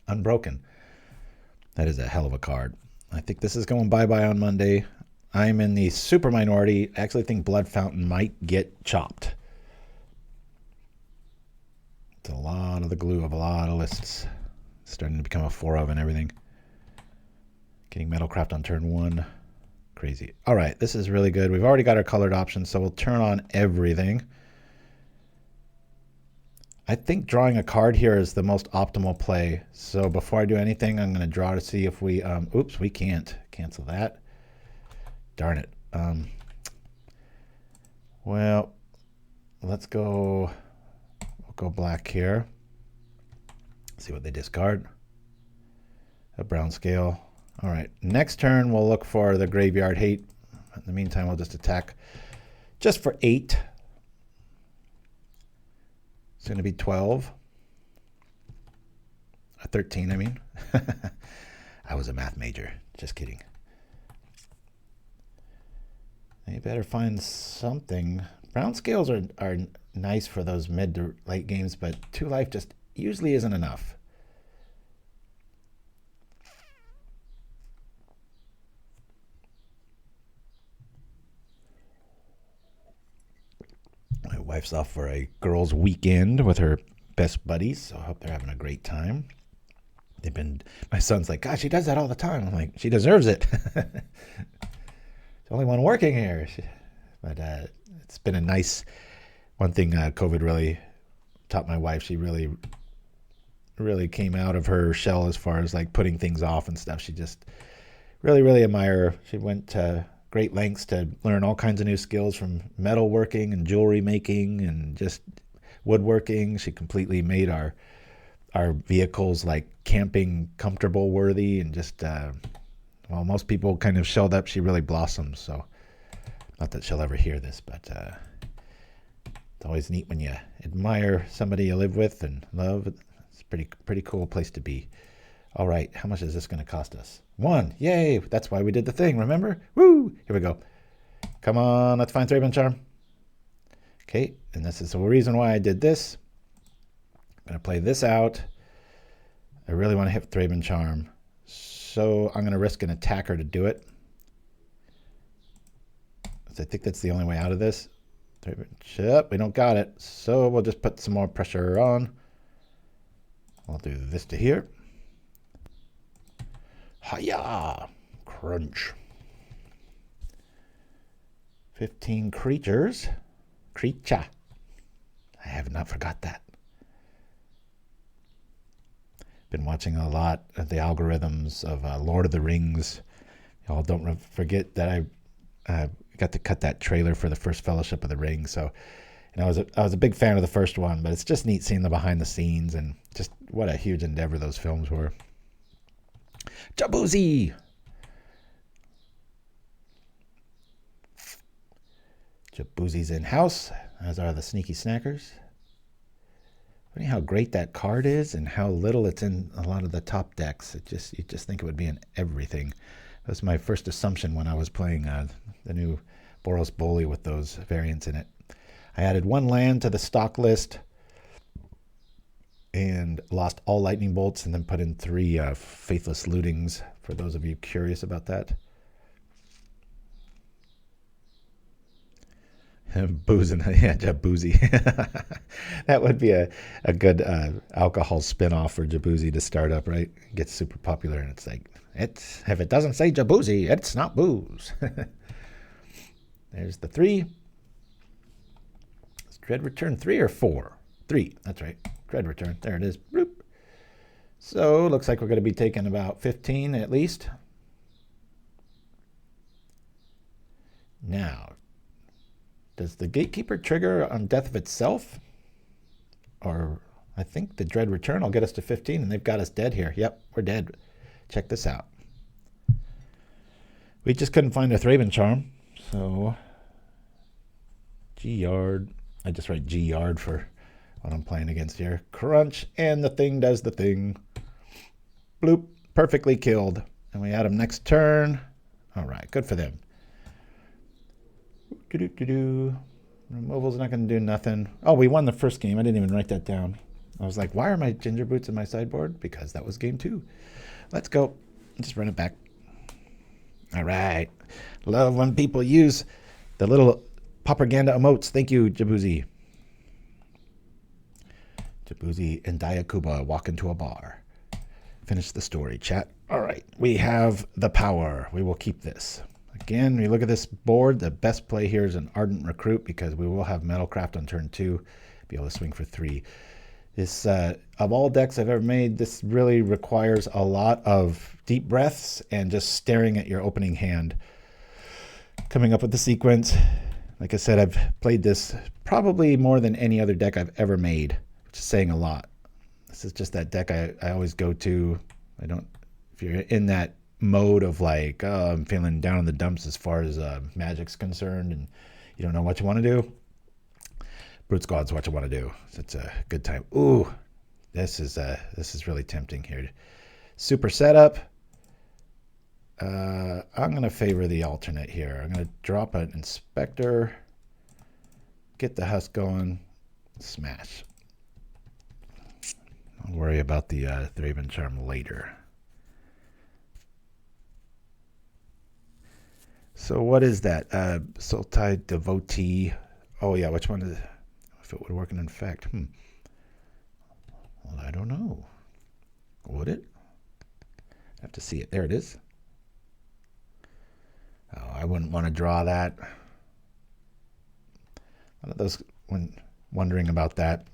unbroken. That is a hell of a card. I think this is going bye-bye on Monday. I'm in the super minority. I actually think Blood Fountain might get chopped. It's a lot of the glue of a lot of lists. It's starting to become a 4 of and everything. Getting Metalcraft on turn 1. Crazy. All right, this is really good. We've already got our colored options, so we'll turn on everything. I think drawing a card here is the most optimal play. So before I do anything, I'm going to draw to see if we... oops, we can't. Cancel that. Darn it. Well, let's go... We'll go black here. See what they discard. A brown scale. All right. Next turn, we'll look for the Graveyard Hate. In the meantime, we'll just attack just for 8. It's going to be 12. 13, I mean. I was a math major. Just kidding. You better find something. Brown scales are nice for those mid to late games, but 2 life just usually isn't enough. My wife's off for a girls' weekend with her best buddies, so I hope they're having a great time. My son's like, gosh, she does that all the time. I'm like, she deserves it. The only one working here. But it's been a nice one thing. COVID really taught my wife. She really came out of her shell as far as like putting things off and stuff. She just really admire her. She went to great lengths to learn all kinds of new skills, from metalworking and jewelry making and just woodworking. She completely made our vehicles like camping comfortable worthy, and just well, most people kind of shelled up. She really blossomed. So not that she'll ever hear this, but it's always neat when you admire somebody you live with and love. It's a pretty cool place to be. All right, how much is this going to cost us? 1. Yay! That's why we did the thing, remember? Woo! Here we go. Come on, let's find Thraben Charm. Okay, and this is the reason why I did this. I'm going to play this out. I really want to hit Thraben Charm, so I'm going to risk an attacker to do it. So I think that's the only way out of this. We don't got it, so we'll just put some more pressure on. I'll do this to here. Hiya! Crunch. 15 creatures. Creature. I have not forgot that. Been watching a lot of the algorithms of Lord of the Rings. Y'all don't forget that I got to cut that trailer for the first Fellowship of the Ring. So, and I was a big fan of the first one, but it's just neat seeing the behind the scenes and just what a huge endeavor those films were. Jaboozy! Jaboozy's in house, as are the sneaky snackers. Funny how great that card is and how little it's in a lot of the top decks. You just think it would be in everything. That was my first assumption when I was playing the new Boros Boli with those variants in it. I added 1 land to the stock list and lost all lightning bolts, and then put in 3 faithless lootings, for those of you curious about that. Boozing, yeah, Jaboozy. That would be a good alcohol spin-off for Jaboozy to start up, right? It gets super popular, and it's like, if it doesn't say Jaboozy, it's not booze. There's the 3. Is Dread Return 3 or 4? 3, that's right. Dread Return, there it is. Bloop. So looks like we're going to be taking about 15 at least. Now, does the Gatekeeper trigger on death of itself? Or I think the Dread Return will get us to 15, and they've got us dead here. Yep, we're dead. Check this out. We just couldn't find a Thraben Charm, so G-Yard. I just write G-Yard for what I'm playing against here. Crunch, and the thing does the thing. Bloop, perfectly killed. And we add them next turn. All right, good for them. Removal's not going to do nothing. Oh, we won the first game. I didn't even write that down. I was like, why are my Gingerbrutes in my sideboard? Because that was game 2. Let's go. Just run it back. All right. Love when people use the little propaganda emotes. Thank you, Jabuzi. Jabuzi and Diakuba walk into a bar. Finish the story, chat. All right. We have the power. We will keep this. Again, we look at this board. The best play here is an Ardent Recruit because we will have Metalcraft on turn 2. Be able to swing for 3. This, of all decks I've ever made, this really requires a lot of deep breaths and just staring at your opening hand. Coming up with the sequence. Like I said, I've played this probably more than any other deck I've ever made, which is saying a lot. This is just that deck I always go to. If you're in that mode of like, oh, I'm feeling down in the dumps as far as Magic's concerned and you don't know what you want to do, Brutesquad's what you want to do. It's a good time. Ooh, this is really tempting here. Super setup. I'm going to favor the alternate here. I'm going to drop an Inspector, get the Husk going, smash. I'll worry about the Thraben Charm later. So what is that? Sultai Devotee. Oh yeah, which one is it? If it would work in effect. Well, I don't know. Would it? I have to see it. There it is. Oh, I wouldn't want to draw that. One of those, when wondering about that,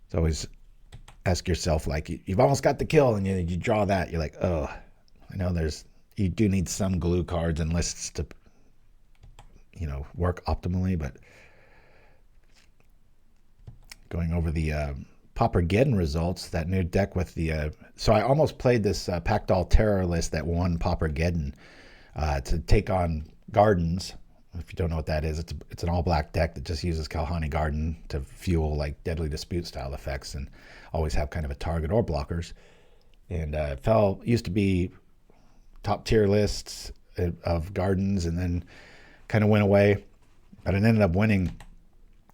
it's always ask yourself, like, you've almost got the kill and you draw that. You're like, oh, I know you do need some glue cards and lists to, work optimally, but going over the PauperRBust results, that new deck with the, so I almost played this Packdoll Terror list that won PauperRBust to take on Gardens. If you don't know what that is, it's an all-black deck that just uses Kalhani Garden to fuel like Deadly Dispute style effects and always have kind of a target or blockers. And used to be top tier lists of Gardens and then kind of went away. But it ended up winning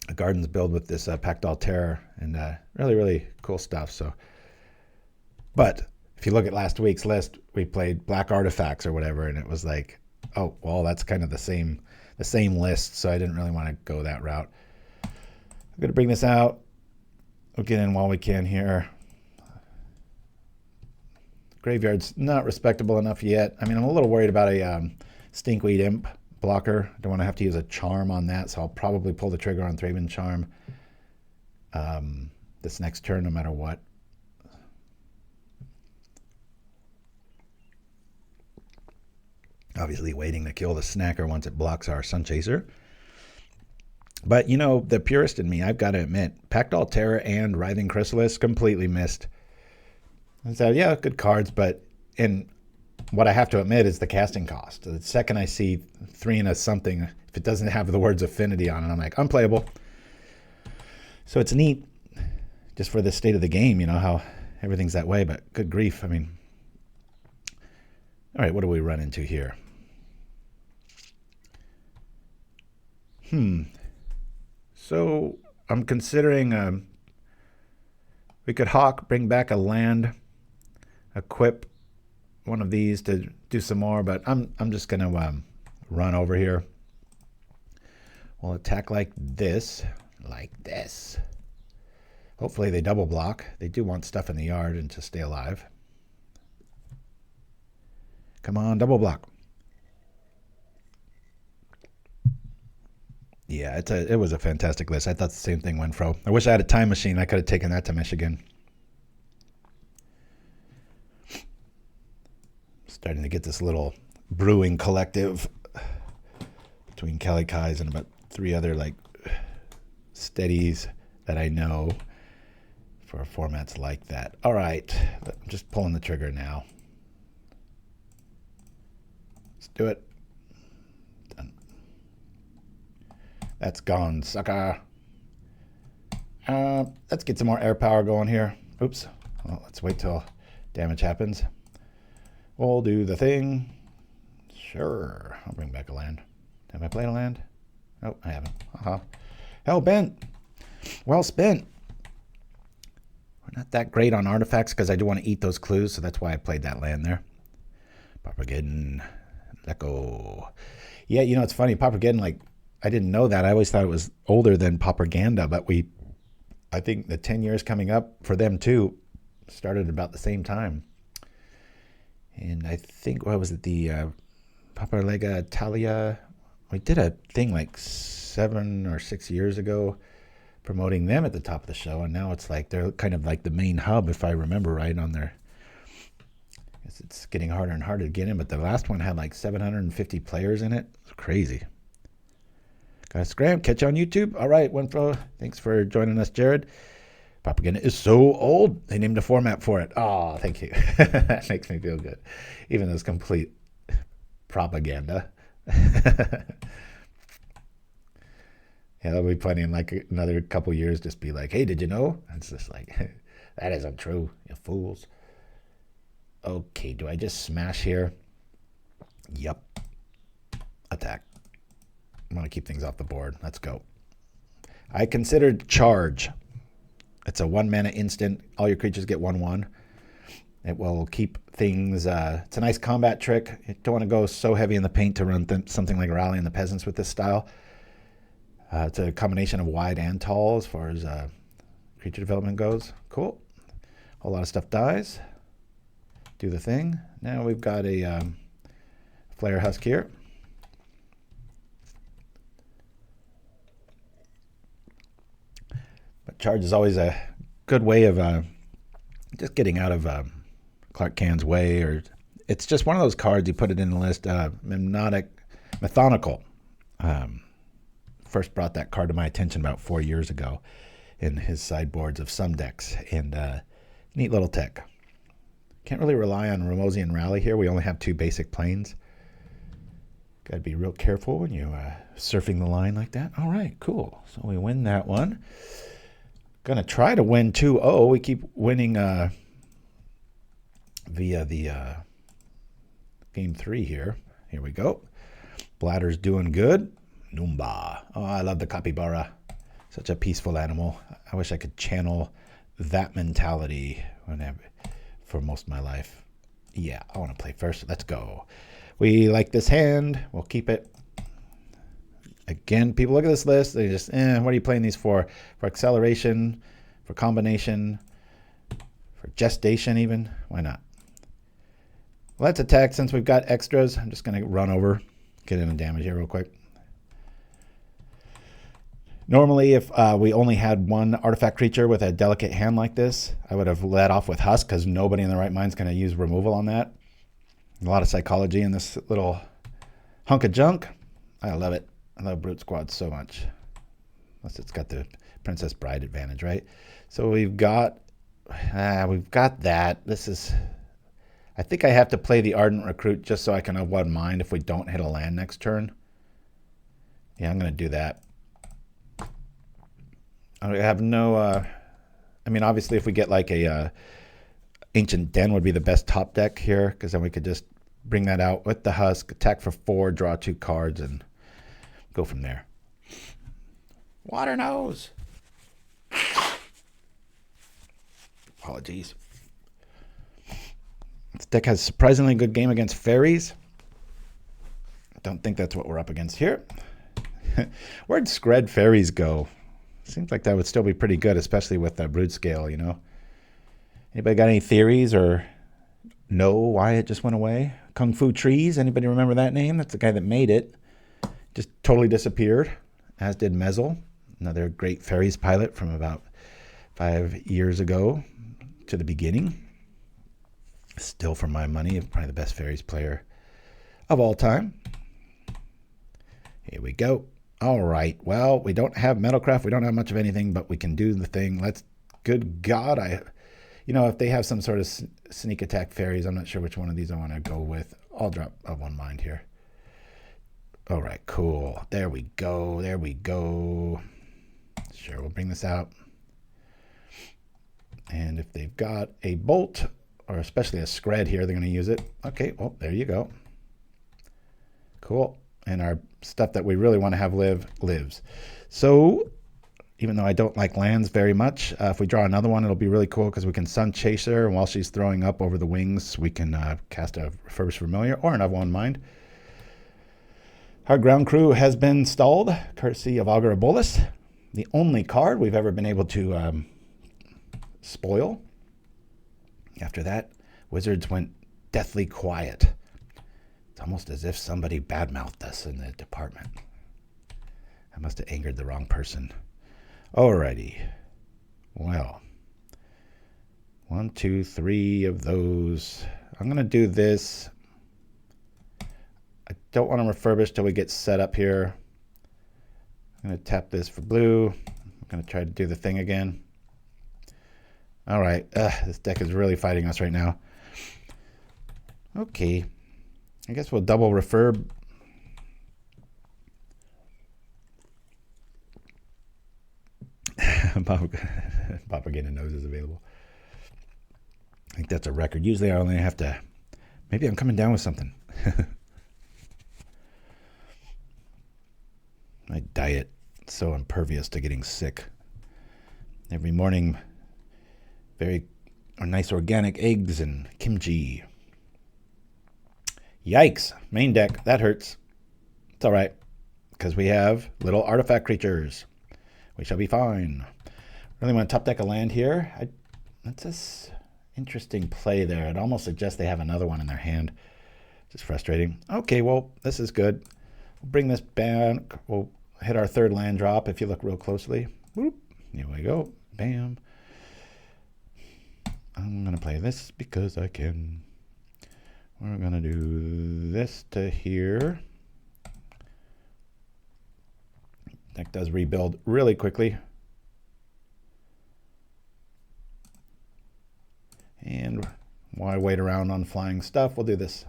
a Gardens build with this Packdoll Terror and really, really cool stuff. So, but if you look at last week's list, we played Black Artifacts or whatever, and it was like, oh, well, that's kind of the same list, so I didn't really want to go that route. I'm going to bring this out. We'll get in while we can here. Graveyard's not respectable enough yet. I mean, I'm a little worried about a Stinkweed Imp blocker. I don't want to have to use a charm on that, so I'll probably pull the trigger on Thraben Charm this next turn no matter what. Obviously waiting to kill the snacker once it blocks our Sunchaser. But, the purist in me, I've got to admit, Packdoll Terror and Writhing Chrysalis completely missed. And so, yeah, good cards, but what I have to admit is the casting cost. The second I see 3 and a something, if it doesn't have the words Affinity on it, I'm like, unplayable. So it's neat, just for the state of the game, how everything's that way, but good grief. I mean, all right, what do we run into here? So I'm considering we could Hawk, bring back a land, equip one of these to do some more, but I'm just going to run over here. We'll attack like this. Hopefully they double block. They do want stuff in the yard and to stay alive. Come on, double block. Yeah, it was a fantastic list. I thought the same thing, Winfro. I wish I had a time machine. I could have taken that to Michigan. Starting to get this little brewing collective between Kelly Kai's and about 3 other steadies that I know for formats like that. All right, I'm just pulling the trigger now. Let's do it. Done. That's gone, sucker. Let's get some more air power going here. Oops. Well, let's wait till damage happens. We'll do the thing. Sure. I'll bring back a land. Have I played a land? Oh, I haven't. Hell bent. Well spent. We're not that great on artifacts because I do want to eat those clues, so that's why I played that land there. PauperRBust. Let go. Yeah, you know, it's funny. PauperRBust, like, I didn't know that. I always thought it was older than PauperGanda, but I think the 10 years coming up for them too started about the same time. And I think, what was it, the PauperLega Italia? We did a thing like 7 or 6 years ago promoting them at the top of the show, and now it's like they're kind of like the main hub, if I remember right, on their... It's getting harder and harder to get in, but the last one had like 750 players in it. It's crazy. Got a scram. Catch you on YouTube. All right, Winfro. Thanks for joining us, Jared. PauperGanda is so old. They named a format for it. Oh, thank you. That makes me feel good. Even though it's complete propaganda. Yeah, there'll be plenty in like another couple years just be like, hey, did you know? It's just like, that isn't true, you fools. Okay, do I just smash here? Yep. Attack. I'm going to keep things off the board. Let's go. I considered Charge. It's a 1-mana instant. All your creatures get 1/1. It will keep things... it's a nice combat trick. You don't want to go so heavy in the paint to run something like Rallying the Peasants with this style. It's a combination of wide and tall as far as creature development goes. Cool. A whole lot of stuff dies. Do the thing. Now we've got a Flayer Husk here. But Charge is always a good way of just getting out of Krark-Clan's way. Or it's just one of those cards, you put it in the list. Methodical. First brought that card to my attention about 4 years ago in his sideboards of some decks. And neat little tech. Can't really rely on Ramosian Rally here. We only have 2 basic planes. Got to be real careful when you surfing the line like that. All right, cool. So we win that one. Gonna try to win 2-0. We keep winning via the game 3 here. Here we go. Bladder's doing good. Noomba. Oh, I love the capybara. Such a peaceful animal. I wish I could channel that mentality for most of my life. Yeah, I want to play first. Let's go. We like this hand. We'll keep it. Again, people look at this list. They just, what are you playing these for? For acceleration, for combination, for gestation even. Why not? Well, let's attack since we've got extras. I'm just going to run over, get in the damage here real quick. Normally, if we only had one artifact creature with a delicate hand like this, I would have led off with Husk because nobody in their right mind is going to use removal on that. A lot of psychology in this little hunk of junk. I love it. I love Brutesquad so much. Unless it's got the Princess Bride advantage, right? So we've got that. This is... I think I have to play the Ardent Recruit just so I can have one mind if we don't hit a land next turn. Yeah, I'm going to do that. I have no... I mean, obviously, if we get like a Ancient Den would be the best top deck here, because then we could just bring that out with the Husk, attack for 4, draw 2 cards, and go from there. Water nose! Apologies. This deck has a surprisingly good game against fairies. I don't think that's what we're up against here. Where'd Scred fairies go? Seems like that would still be pretty good, especially with that brood scale, you know. Anybody got any theories or know why it just went away? Kung Fu Trees, anybody remember that name? That's the guy that made it. Just totally disappeared, as did Mezzle, another great fairies pilot from about 5 years ago to the beginning. Still, for my money, probably the best fairies player of all time. Here we go. All right. Well, we don't have Metalcraft. We don't have much of anything, but we can do the thing. Let's. Good God, if they have some sort of sneak attack fairies, I'm not sure which one of these I want to go with. I'll drop one mind here. All right, cool. There we go. There we go. Sure, we'll bring this out. And if they've got a bolt, or especially a Skred here, they're going to use it. Okay, well, there you go. Cool. And our stuff that we really want to have live, lives. So, even though I don't like lands very much, if we draw another one, it'll be really cool because we can Sunchaser, and while she's throwing up over the wings, we can cast a Refurbished Familiar or another one, mind. Our ground crew has been stalled, courtesy of Augur of Bolas. The only card we've ever been able to spoil. After that, Wizards went deathly quiet. It's almost as if somebody badmouthed us in the department. I must have angered the wrong person. Alrighty. Well, 1, 2, 3 of those. I'm going to do this. I don't want to refurbish till we get set up here. I'm going to tap this for blue. I'm going to try to do the thing again. All right. This deck is really fighting us right now. Okay. I guess we'll double refurb. Propaganda Nose is available. I think that's a record. Usually I only have to... Maybe I'm coming down with something. My diet is so impervious to getting sick. Every morning, very nice organic eggs and kimchi. Yikes. Main deck. That hurts. It's all right. Because we have little artifact creatures. We shall be fine. Really want to top deck a land here. That's an interesting play there. It almost suggests they have another one in their hand. Just frustrating. Okay, well, this is good. We'll bring this back. We'll hit our third land drop if you look real closely. Whoop. Here we go. Bam. I'm going to play this because I can. We're going to do this to here. Deck does rebuild really quickly. And while I wait around on flying stuff, we'll do this.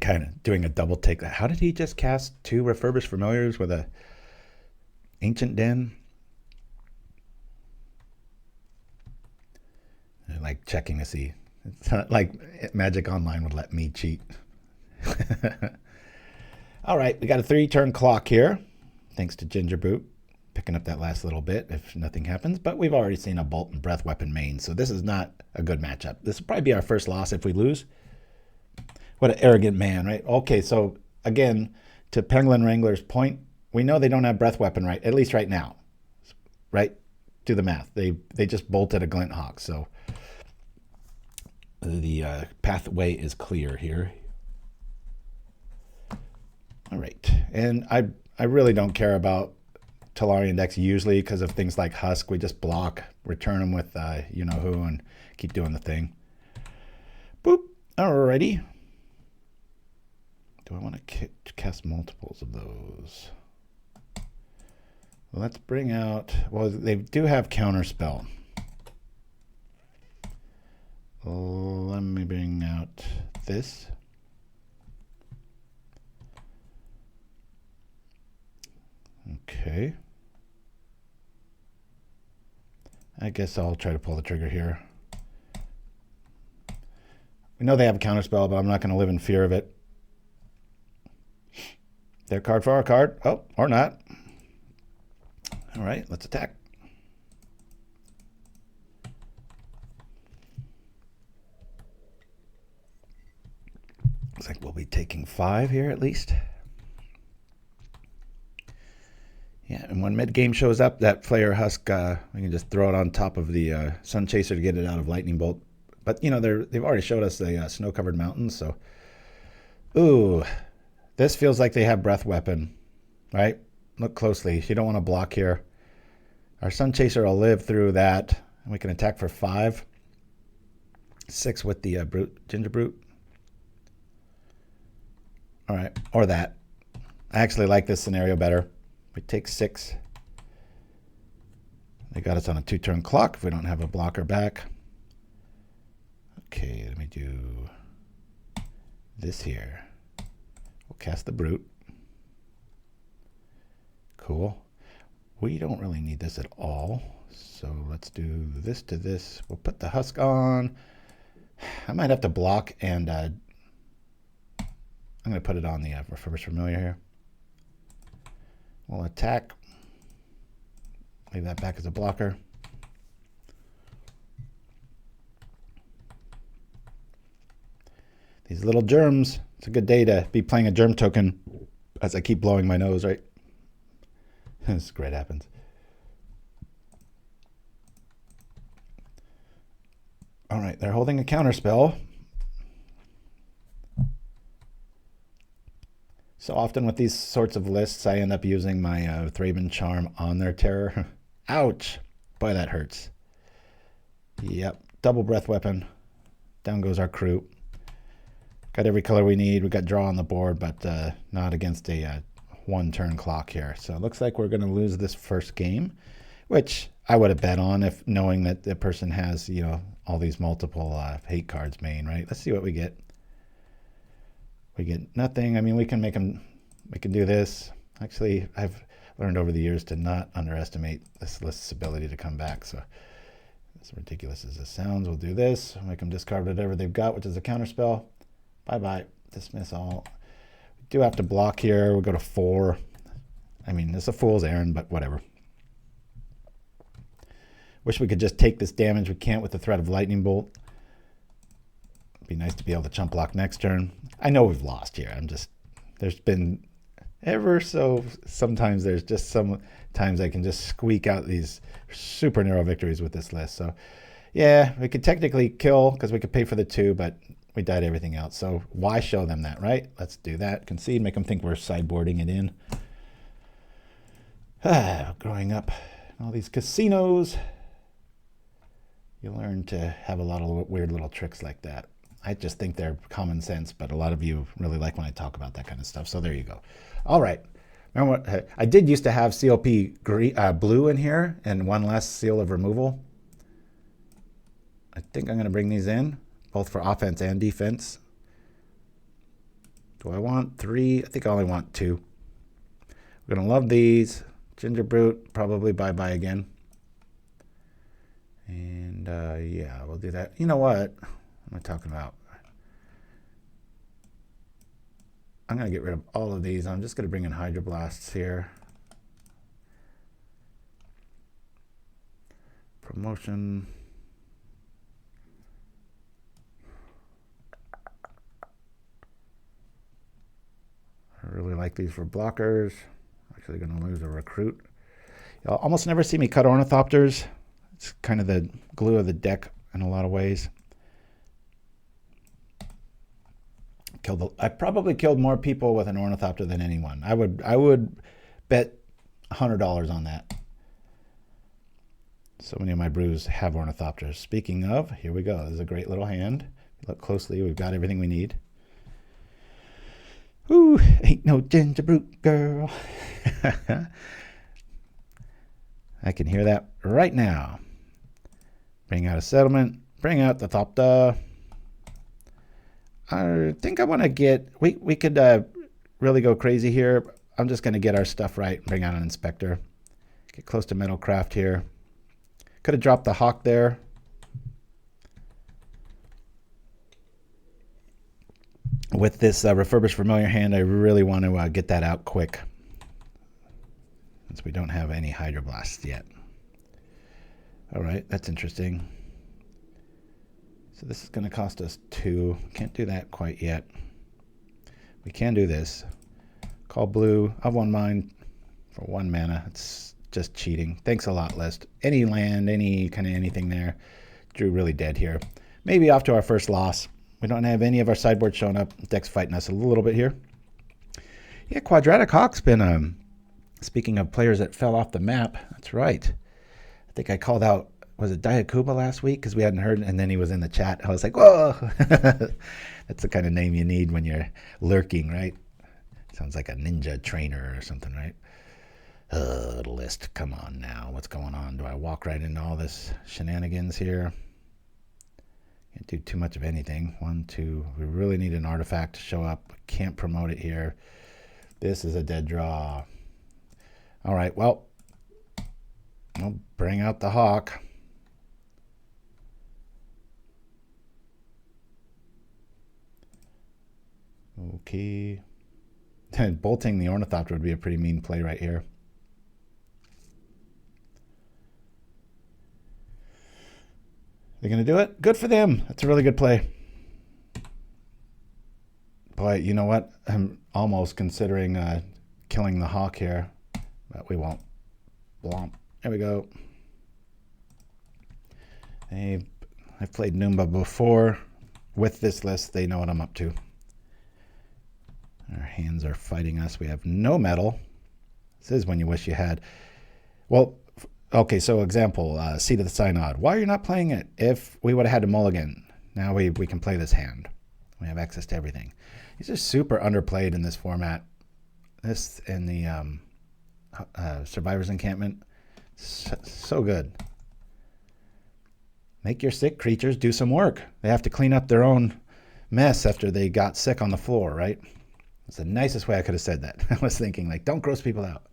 Kind of doing a double take. How did he just cast 2 Refurbished Familiars with a Ancient Den? I like checking to see. It's not like Magic Online would let me cheat. All right, we got a 3-turn clock here, thanks to Gingerbrute picking up that last little bit if nothing happens. But we've already seen a Bolt and Breath Weapon main, so this is not a good matchup. This will probably be our first loss if we lose. What an arrogant man, right? Okay, so again, to Penguin Wrangler's point, we know they don't have Breath Weapon right, at least right now, right? Do the math. They just bolted a Glint Hawk, so the pathway is clear here. All right, and I really don't care about Tolarian decks usually because of things like Husk. We just block, return them with you-know-who, and keep doing the thing. Boop. Alrighty. Do I want to cast multiples of those? Let's bring out... Well, they do have Counterspell. Let me bring out this. Okay. I guess I'll try to pull the trigger here. We know they have a Counterspell, but I'm not going to live in fear of it. Their card for our card. Oh, or not. All right, let's attack. Looks like we'll be taking 5 here at least. Yeah, and when mid-game shows up, that Flayer Husk, we can just throw it on top of the Sunchaser to get it out of Lightning Bolt. But, you know, they've already showed us the snow-covered mountains, so... Ooh, this feels like they have Breath Weapon, right? Look closely. You don't want to block here. Our Sunchaser will live through that, and we can attack for 5. 6 with the Gingerbrute. All right, or that. I actually like this scenario better. We take 6. They got us on a 2-turn clock if we don't have a blocker back. Okay, let me do this here. We'll cast the Brute. Cool. We don't really need this at all. So let's do this to this. We'll put the husk on. I might have to block, and I'm going to put it on the Refurbished Familiar here. We'll attack. Leave that back as a blocker. These little germs. It's a good day to be playing a germ token as I keep blowing my nose, right? This is great happens. All right, they're holding a counter spell. So often with these sorts of lists, I end up using my Thraben Charm on their terror. Ouch! Boy, that hurts. Yep, double breath weapon. Down goes our crew. Got every color we need. We got draw on the board, but not against a one-turn clock here. So it looks like we're going to lose this first game, which I would have bet on if knowing that the person has, you know, all these multiple hate cards main, right? Let's see what we get. We get nothing. I mean, we can make them, we can do this. Actually, I've learned over the years to not underestimate this list's ability to come back. So as ridiculous as this sounds, we'll do this. Make them discard whatever they've got, which is a counterspell. Bye-bye. Dismiss all. We do have to block here. We'll go to 4. I mean, it's a fool's errand, but whatever. Wish we could just take this damage. We can't with the threat of lightning bolt. It'd be nice to be able to chump block next turn. I know we've lost here. There's been sometimes there's just some times I can just squeak out these super narrow victories with this list. So yeah, we could technically kill because we could pay for the 2, but we died everything else. So why show them that, right? Let's do that. Concede, make them think we're sideboarding it in. Growing up in all these casinos, you learn to have a lot of weird little tricks like that. I just think they're common sense, but a lot of you really like when I talk about that kind of stuff. So there you go. All right. Remember what I did used to have COP blue in here and one less seal of removal. I think I'm going to bring these in, both for offense and defense. Do I want 3? I think I only want 2. We're going to love these. Gingerbrute, probably bye-bye again. And yeah, we'll do that. You know what? What am I talking about? I'm going to get rid of all of these. I'm just going to bring in Hydroblasts here. Promotion. I really like these for blockers. Actually going to lose a recruit. You'll almost never see me cut Ornithopters. It's kind of the glue of the deck in a lot of ways. I probably killed more people with an Ornithopter than anyone. I would bet $100 on that. So many of my brews have Ornithopters. Speaking of, here we go. This is a great little hand. Look closely. We've got everything we need. Ooh, ain't no Gingerbrute girl. I can hear that right now. Bring out a settlement. Bring out the Thoughtcast. I think I want to get, we could really go crazy here. I'm just going to get our stuff right. Bring out an Inspector. Get close to Metalcraft here. Could have dropped the Hawk there. With this Refurbished Familiar hand, I really want to get that out quick. Since we don't have any Hydroblasts yet. All right, that's interesting. So this is going to cost us 2. Can't do that quite yet. We can do this. Call blue. I have 1 mine for 1 mana. It's just cheating. Thanks a lot, list. Any land, any kind of anything there. Drew really dead here. Maybe off to our first loss. We don't have any of our sideboard showing up. Deck's fighting us a little bit here. Yeah, Quadratic Hawk's been, speaking of players that fell off the map, that's right. I think I called out, was it Diakuba last week? Because we hadn't heard, and then he was in the chat. I was like, whoa! That's the kind of name you need when you're lurking, right? Sounds like a ninja trainer or something, right? List, come on now. What's going on? Do I walk right into all this shenanigans here? Can't do too much of anything. 1, 2. We really need an artifact to show up. Can't promote it here. This is a dead draw. All right, well, I'll bring out the Hawk. Okay. Bolting the Ornithopter would be a pretty mean play right here. They're going to do it? Good for them. That's a really good play. Boy, you know what? I'm almost considering killing the Hawk here, but we won't. Blomp. There we go. I've played Noomba before. With this list, they know what I'm up to. Our hands are fighting us. We have no metal. This is when you wish you had. Well, okay, so example, Seed of the Synod. Why are you not playing it? If we would have had to mulligan, now we can play this hand. We have access to everything. These are super underplayed in this format. This and the Survivors Encampment. So good. Make your sick creatures do some work. They have to clean up their own mess after they got sick on the floor, right? It's the nicest way I could have said that. I was thinking, like, don't gross people out.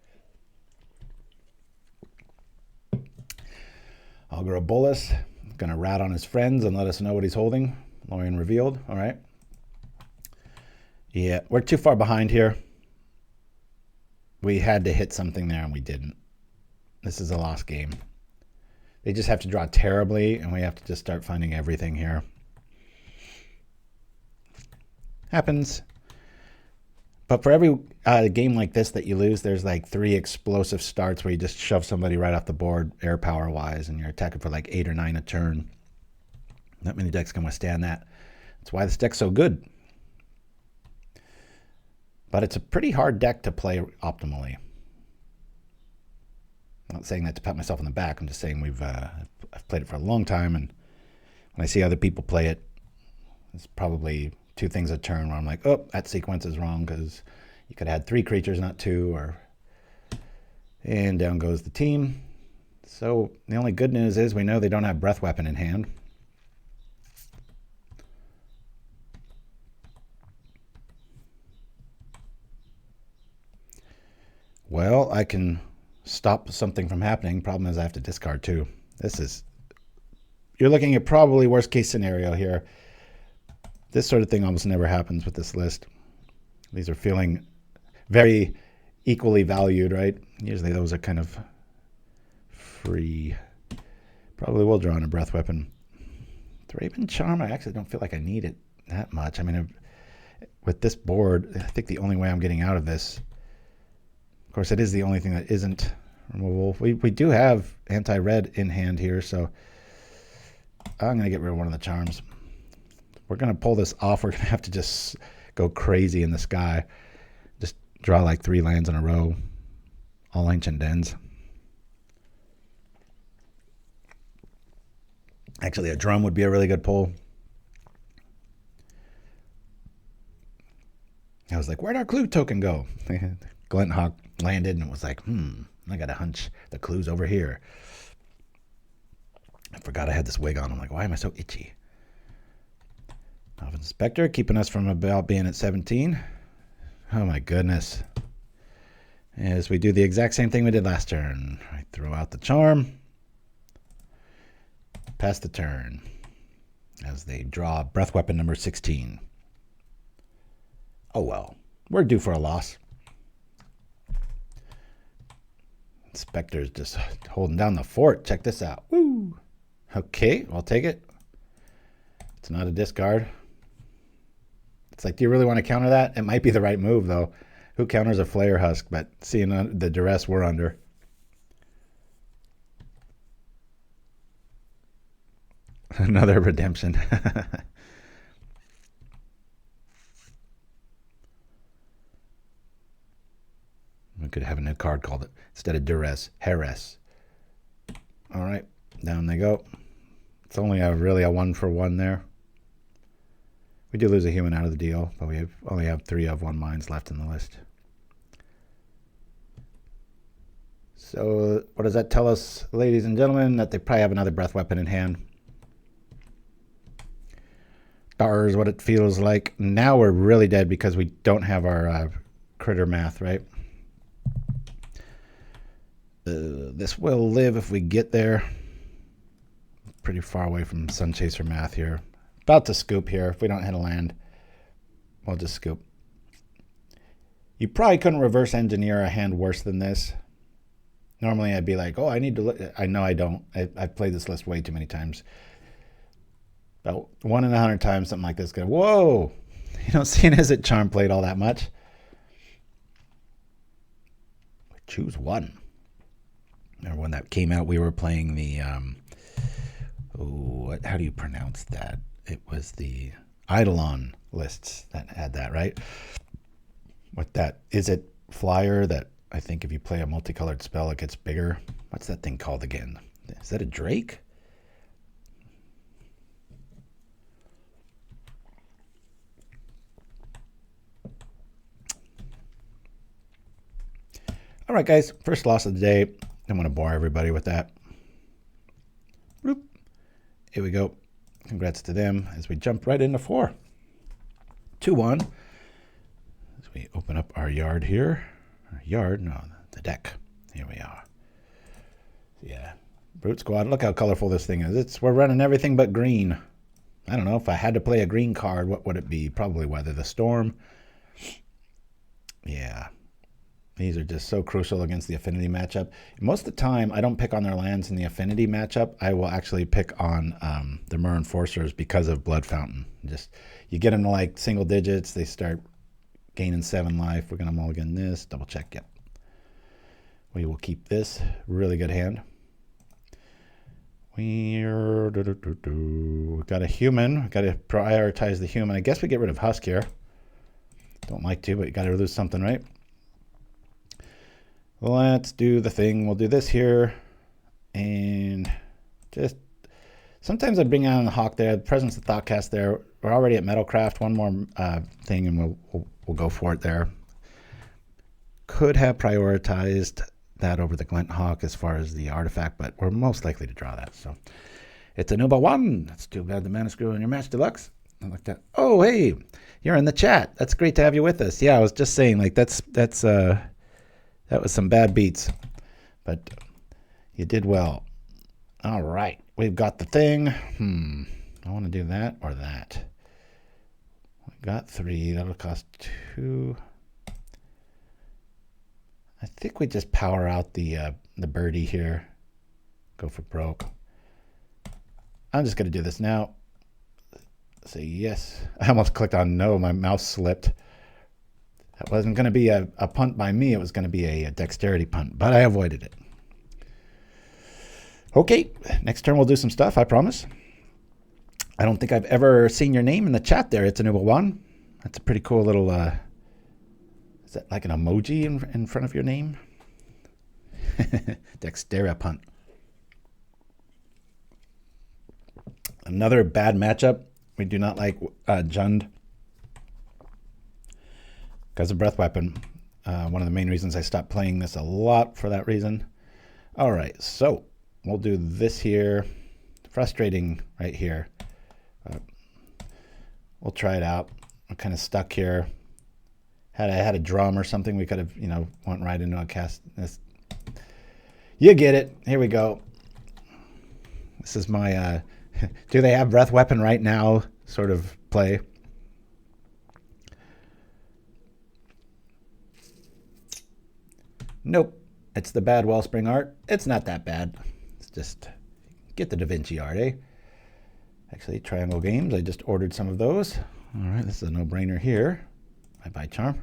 I'll grow Bolus. Going to rat on his friends and let us know what he's holding. Lorien revealed. All right. Yeah, we're too far behind here. We had to hit something there and we didn't. This is a lost game. They just have to draw terribly and we have to just start finding everything here. Happens. But for every game like this that you lose, there's like 3 explosive starts where you just shove somebody right off the board, air power wise, and you're attacking for like 8 or 9 a turn. Not many decks can withstand that. That's why this deck's so good. But it's a pretty hard deck to play optimally. I'm not saying that to pat myself on the back. I'm just saying I've played it for a long time, and when I see other people play it, it's probably 2 things a turn where I'm like, oh, that sequence is wrong because you could have had 3 creatures, not 2, and down goes the team. So the only good news is we know they don't have Breath Weapon in hand. Well, I can stop something from happening. Problem is I have to discard 2. You're looking at probably worst case scenario here. This sort of thing almost never happens with this list. These are feeling very equally valued, right? Usually those are kind of free. Probably will draw on a Breath Weapon. Thraben Charm, I actually don't feel like I need it that much. I mean, with this board, I think the only way I'm getting out of this, of course, it is the only thing that isn't removable. We do have anti-red in hand here, so I'm going to get rid of one of the charms. We're going to pull this off. We're going to have to just go crazy in the sky. Just draw like 3 lands in a row. All Ancient Dens. Actually, a drum would be a really good pull. I was like, where'd our clue token go? Glint Hawk landed and it was like, I got a hunch the clue's over here. I forgot I had this wig on. I'm like, why am I so itchy? Novice Inspector keeping us from about being at 17. Oh my goodness. As we do the exact same thing we did last turn. I throw out the charm. Pass the turn. As they draw Breath Weapon number 16. Oh well. We're due for a loss. Inspector's just holding down the fort. Check this out. Woo! Okay, I'll take it. It's not a discard. It's like, do you really want to counter that? It might be the right move, though. Who counters a Flayer Husk? But seeing the duress we're under. Another redemption. We could have a new card called it, instead of duress, Heres. All right, down they go. It's only really a 1-for-1 there. We do lose a human out of the deal, but we only have 3 of 1 mines left in the list. So what does that tell us, ladies and gentlemen? That they probably have another Breath Weapon in hand. Stars what it feels like. Now we're really dead because we don't have our critter math, right? This will live if we get there. Pretty far away from Sunchaser math here. About to scoop here. If we don't hit a land, we'll just scoop. You probably couldn't reverse engineer a hand worse than this. Normally I'd be like, oh, I need to... I know I don't. I've played this list way too many times. About 1 in 100 times something like this. Whoa! You don't see an Izzet Charm played all that much. Choose one. Remember when that came out, we were playing the... how do you pronounce that? It was the Eidolon lists that had that, right? What that... Is it Flyer that I think if you play a multicolored spell, it gets bigger? What's that thing called again? Is that a Drake? All right, guys. First loss of the day. I'm going to bore everybody with that. Bloop. Here we go. Congrats to them as we jump right into 4. 2-1. As we open up our yard here. Our yard? No, the deck. Here we are. Yeah. Brutesquad. Look how colorful this thing is. We're running everything but green. I don't know. If I had to play a green card, what would it be? Probably Weather the Storm. Yeah. These are just so crucial against the affinity matchup. Most of the time, I don't pick on their lands in the affinity matchup. I will actually pick on the Mer Enforcers because of Blood Fountain. Just you get them to like single digits, they start gaining 7 life. We're going to mulligan this. Double check. Yep. We will keep this. Really good hand. We've got a human. We've got to prioritize the human. I guess we get rid of Husk here. Don't like to, but you got to lose something, right? Let's do the thing. We'll do this here. And just sometimes I bring out the Hawk there. The presence of Thoughtcast there. We're already at Metalcraft. One more thing and we'll go for it there. Could have prioritized that over the Glint Hawk as far as the artifact, but we're most likely to draw that. So it's a Nuba 1. That's too bad the mana screw in your match deluxe. I like that. Oh, hey, you're in the chat. That's great to have you with us. Yeah, I was just saying, like, that was some bad beats, but you did well. All right, we've got the thing. I want to do that or that. We got 3. That'll cost 2. I think we just power out the birdie here. Go for broke. I'm just going to do this now. Say yes. I almost clicked on no. My mouse slipped. That wasn't going to be a punt by me. It was going to be a dexterity punt, but I avoided it. Okay, next turn we'll do some stuff, I promise. I don't think I've ever seen your name in the chat there. It's a Nuba 1. That's a pretty cool little... is that like an emoji in front of your name? Dexteria punt. Another bad matchup. We do not like Jund. Because of Breath Weapon. One of the main reasons I stopped playing this a lot for that reason. All right, so we'll do this here. Frustrating right here. We'll try it out. I'm kind of stuck here. Had I had a drum or something, we could have, went right into a cast. You get it. Here we go. This is my, do they have Breath Weapon right now sort of play. Nope. It's the bad Wellspring art. It's not that bad. It's just get the Da Vinci art, eh? Actually, Triangle Games. I just ordered some of those. All right, this is a no-brainer here. Bye-bye, Charm.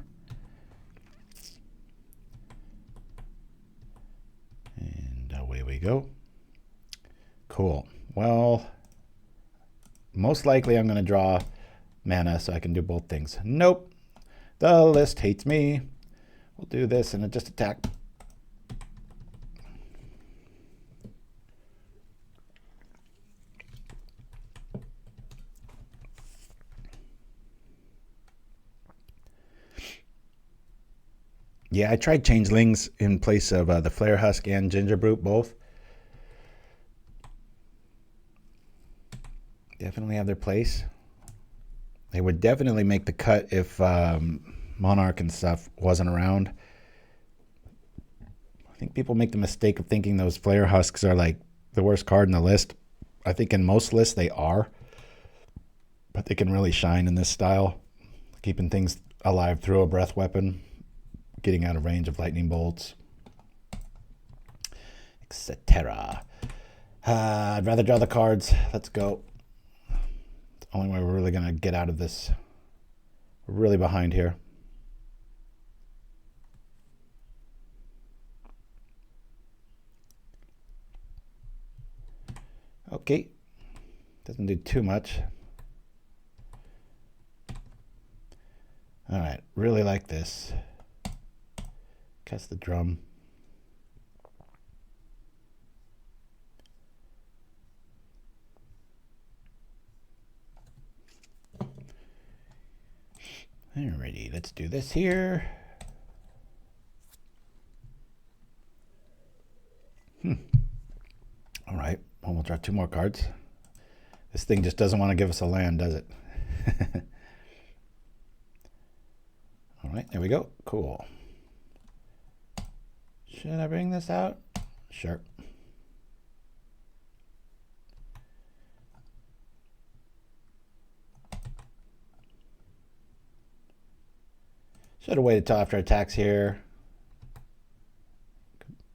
And away we go. Cool. Well, most likely I'm going to draw mana so I can do both things. Nope. The list hates me. We'll do this and just attack. Yeah, I tried Changelings in place of the Flayer Husk and Gingerbrute, both. Definitely have their place. They would definitely make the cut if Monarch and stuff wasn't around. I think people make the mistake of thinking those Flayer Husks are like the worst card in the list. I think in most lists they are, but they can really shine in this style, keeping things alive through a breath weapon, getting out of range of lightning bolts, etc. I'd rather draw the cards. Let's go. It's the only way we're really going to get out of this. We're really behind here. Okay. Doesn't do too much. All right. Really like this. Cast the drum. Alrighty, let's do this here. All right, well, we'll draw 2 more cards. This thing just doesn't want to give us a land, does it? All right, there we go. Cool. Should I bring this out? Sure. Should have waited till after attacks here.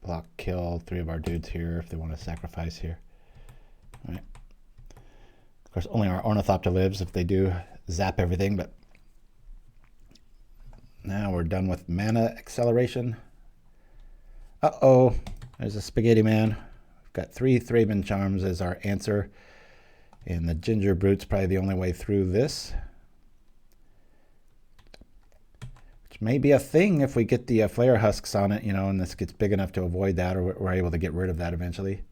Block, kill 3 of our dudes here if they want to sacrifice here. All right. Of course, only our Ornithopter lives if they do zap everything, but now we're done with mana acceleration. Uh-oh, there's a Spaghetti Man. We've got 3 Thraben Charms as our answer, and the Gingerbrute's probably the only way through this. May be a thing if we get the Flayer Husks on it, you know, and this gets big enough to avoid that, or we're able to get rid of that eventually.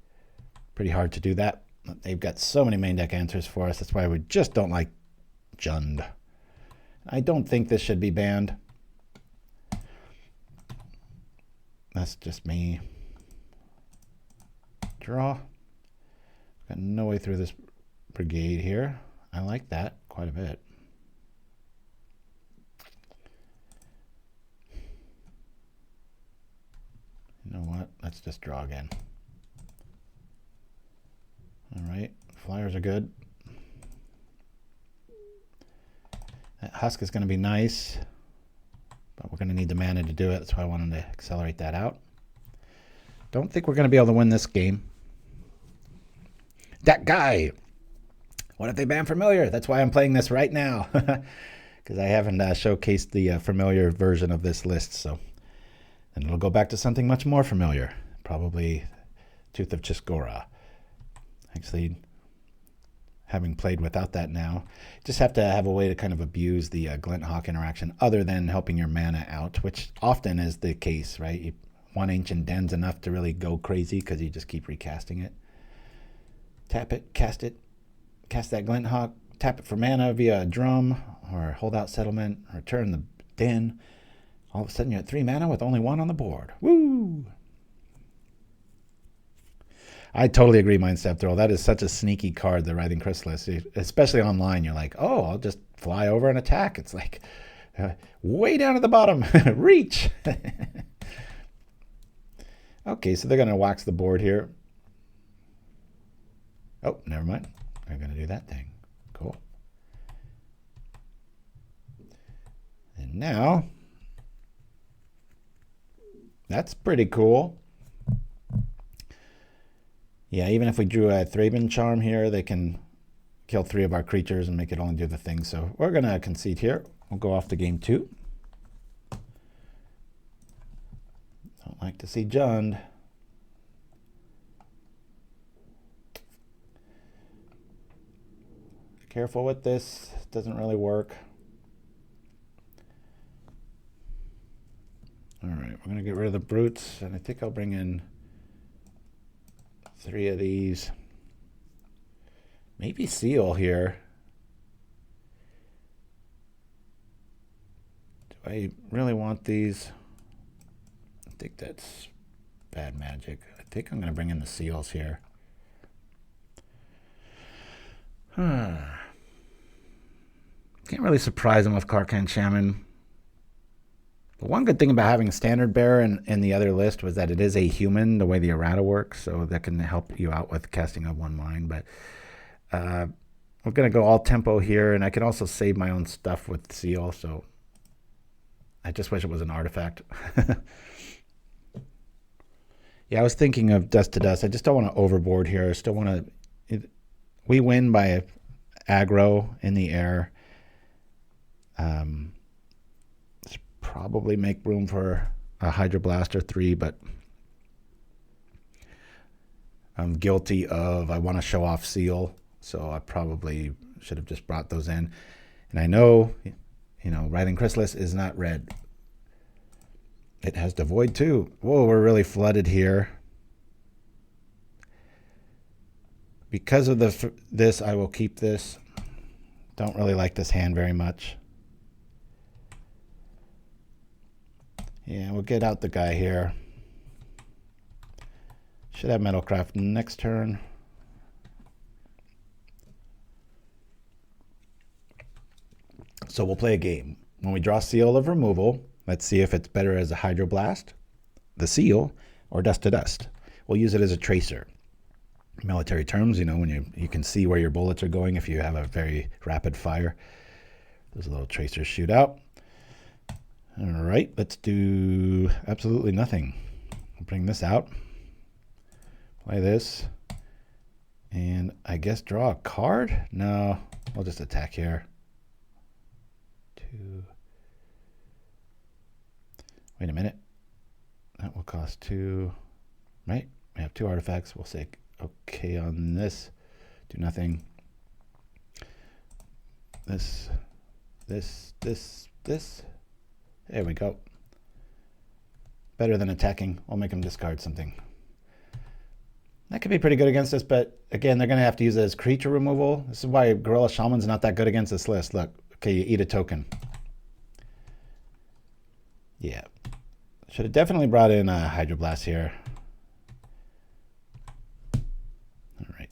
Pretty hard to do that. They've got so many main deck answers for us. That's why we just don't like Jund. I don't think this should be banned. That's just me. Draw. Got no way through this brigade here. I like that quite a bit. You know what? Let's just draw again. All right, flyers are good. That Husk is going to be nice, but we're going to need the mana to do it. That's why I wanted to accelerate that out. Don't think we're going to be able to win this game. That guy! What if they ban Familiar? That's why I'm playing this right now. Because I haven't showcased the familiar version of this list, so... And it'll go back to something much more familiar, probably Tooth of Chiskora. Actually, having played without that now, just have to have a way to kind of abuse the Glint Hawk interaction other than helping your mana out, which often is the case, right? One Ancient Den's enough to really go crazy because you just keep recasting it. Tap it, cast that Glint Hawk, tap it for mana via a drum or Holdout Settlement, or return the Den. All of a sudden, you're at 3 mana with only 1 on the board. Woo! I totally agree, Mindstep Throw. That is such a sneaky card, the Writhing Chrysalis. Especially online, you're like, oh, I'll just fly over and attack. It's like, way down at the bottom. Reach! Okay, so they're going to wax the board here. Oh, never mind. They're going to do that thing. Cool. And now... That's pretty cool. Yeah, even if we drew a Thraben Charm here, they can kill 3 of our creatures and make it only do the thing. So we're going to concede here. We'll go off to game 2. Don't like to see Jund. Careful with this. It doesn't really work. All right, we're going to get rid of the brutes, and I think I'll bring in 3 of these. Maybe seal here. Do I really want these? I think that's bad magic. I think I'm going to bring in the seals here. Can't really surprise him with Krark-Clan Shaman. The one good thing about having standard bearer in the other list was that it is a human, the way the errata works, so that can help you out with casting a 1/1. But we're going to go all tempo here, and I can also save my own stuff with seal, so I just wish it was an artifact. Yeah, I was thinking of Dust to Dust. I just don't want to overboard here. I still want to... We win by aggro in the air. Probably make room for a Hydroblast or 3, but I'm guilty of... I want to show off seal, so I probably should have just brought those in. And I know, you know, Writhing Chrysalis is not red. It has Devoid too. Whoa, we're really flooded here. Because of this, I will keep this. Don't really like this hand very much. Yeah, we'll get out the guy here. Should have Metalcraft next turn. So we'll play a game. When we draw Seal of Removal, let's see if it's better as a Hydroblast, the Seal, or Dust to Dust. We'll use it as a tracer. Military terms, you know, when you can see where your bullets are going if you have a very rapid fire. Those little tracers shoot out. All right, let's do absolutely nothing. I'll bring this out. Play this. And I guess draw a card? No, we'll just attack here. 2. Wait a minute. That will cost 2. Right? We have 2 artifacts. We'll say okay on this. Do nothing. This. There we go. Better than attacking. We'll make them discard something. That could be pretty good against us, but again, they're going to have to use it as creature removal. This is why Gorilla Shaman's not that good against this list. Look. Okay, you eat a token. Yeah. Should have definitely brought in a Hydroblast here. All right.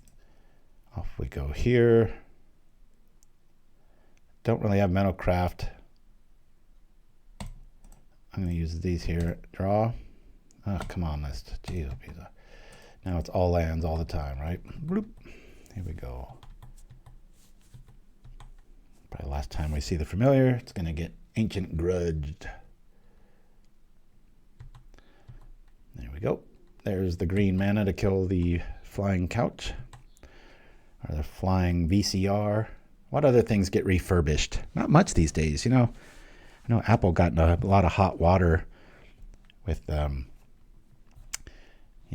Off we go here. Don't really have Metalcraft. I'm going to use these here. Draw. Oh, come on, list. Jeez, now it's all lands all the time, right? Bloop. Here we go. Probably last time we see the familiar, it's going to get Ancient Grudged. There we go. There's the green mana to kill the flying couch. Or the flying VCR. What other things get refurbished? Not much these days, you know. I know Apple got in a lot of hot water with, you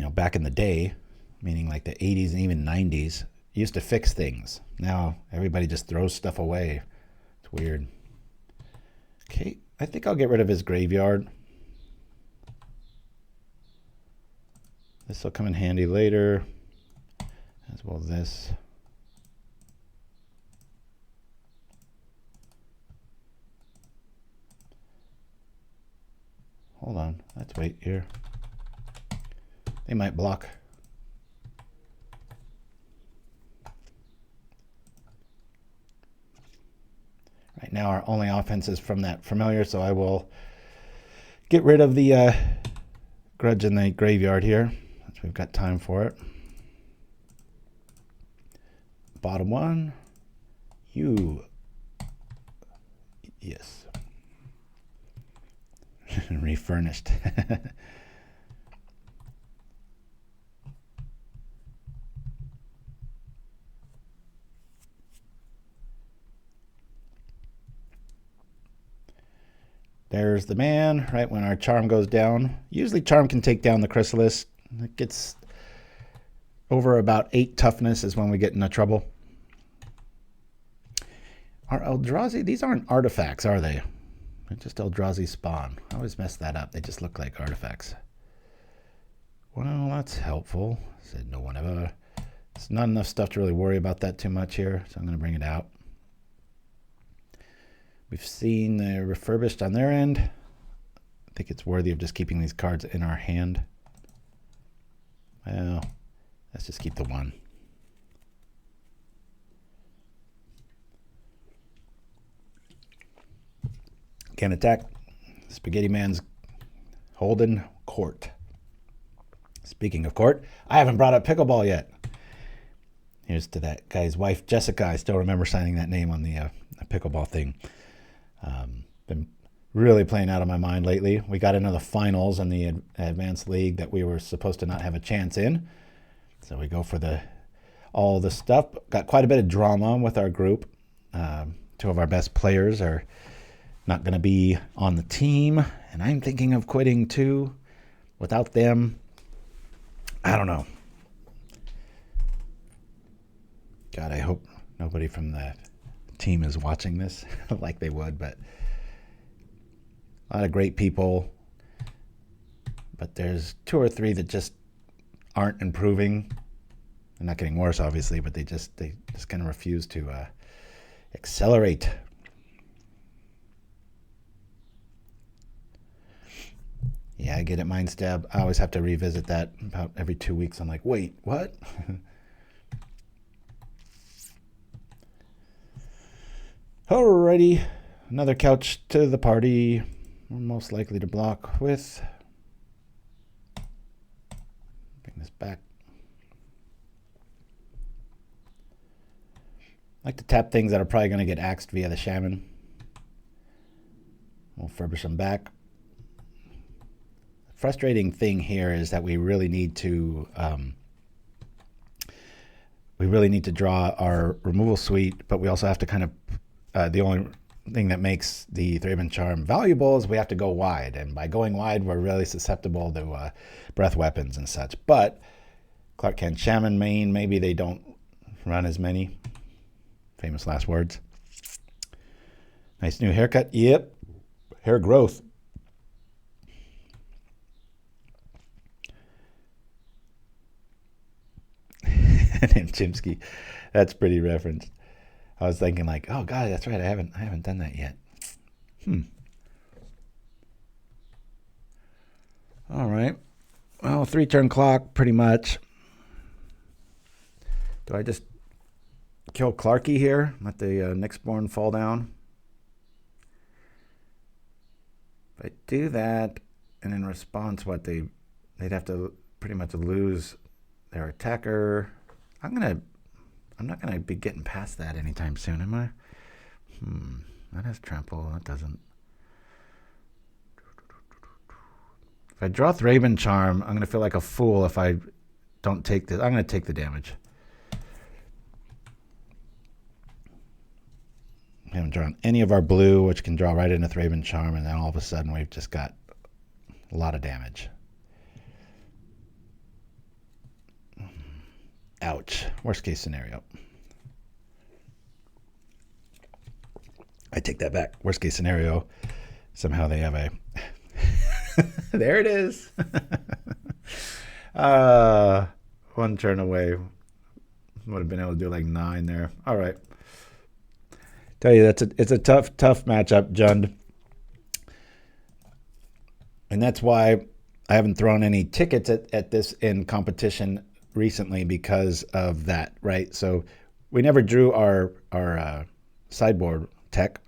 know, back in the day, meaning like the 80s and even 90s, used to fix things. Now everybody just throws stuff away. It's weird. Okay, I think I'll get rid of his graveyard. This will come in handy later, as well as this. Hold on, let's wait here. They might block. Right now our only offense is from that familiar, so I will get rid of the grudge in the graveyard here. We've got time for it. Bottom one. You. Yes. Refurnished. There's the man, right when our charm goes down. Usually charm can take down the chrysalis. It gets over about 8 toughness is when we get into trouble. Our Eldrazi, these aren't artifacts, are they? They're just Eldrazi spawn. I always mess that up. They just look like artifacts. Well, that's helpful, said no one ever. It's not enough stuff to really worry about that too much here, so I'm going to bring it out. We've seen the refurbished on their end. I think it's worthy of just keeping these cards in our hand. Well, let's just keep the one. Can't attack. Spaghetti Man's holding court. Speaking of court, I haven't brought up pickleball yet. Here's to that guy's wife, Jessica. I still remember signing that name on the pickleball thing. Been really playing out of my mind lately. We got into the finals in the Advanced League that we were supposed to not have a chance in. So we go for all the stuff. Got quite a bit of drama with our group. Two of our best players are not going to be on the team. And I'm thinking of quitting too. Without them, I don't know. God, I hope nobody from the team is watching this like they would, but a lot of great people. But there's 2 or 3 that just aren't improving. They're not getting worse, obviously, but they just kind of refuse to accelerate. Yeah, I get it, Mind Stab. I always have to revisit that about every 2 weeks. I'm like, wait, what? Alrighty, another couch to the party. We're most likely to block with. Bring this back. I like to tap things that are probably going to get axed via the Shaman. We'll furbish them back. The frustrating thing here is that we really need to draw our removal suite, but we also have to kind of the only thing that makes the Thraben Charm valuable is we have to go wide. And by going wide, we're really susceptible to breath weapons and such. But Krark-Clan Shaman main, maybe they don't run as many. Famous last words. Nice new haircut. Yep. Hair growth. And Chimpskey. That's pretty referenced. I was thinking like, oh God, that's right. I haven't done that yet. All right. Well, 3-turn clock, pretty much. Do I just kill Clarky here? Let the Nyxborn fall down? If I do that, and in response, they'd have to pretty much lose their attacker. I'm not gonna be getting past that anytime soon, am I? That has trample. That doesn't. If I draw Thraben Charm, I'm gonna feel like a fool if I don't take this. I'm gonna take the damage. We haven't drawn any of our blue, which can draw right into Thraben Charm, and then all of a sudden we've just got a lot of damage. Ouch. Worst case scenario. I take that back. Worst case scenario. Somehow they have a... There it is. 1 turn away. Would have been able to do like 9 there. All right. Tell you, it's a tough matchup, Jund. And that's why I haven't thrown any tickets at this in competition recently because of that, right? So we never drew our sideboard tech,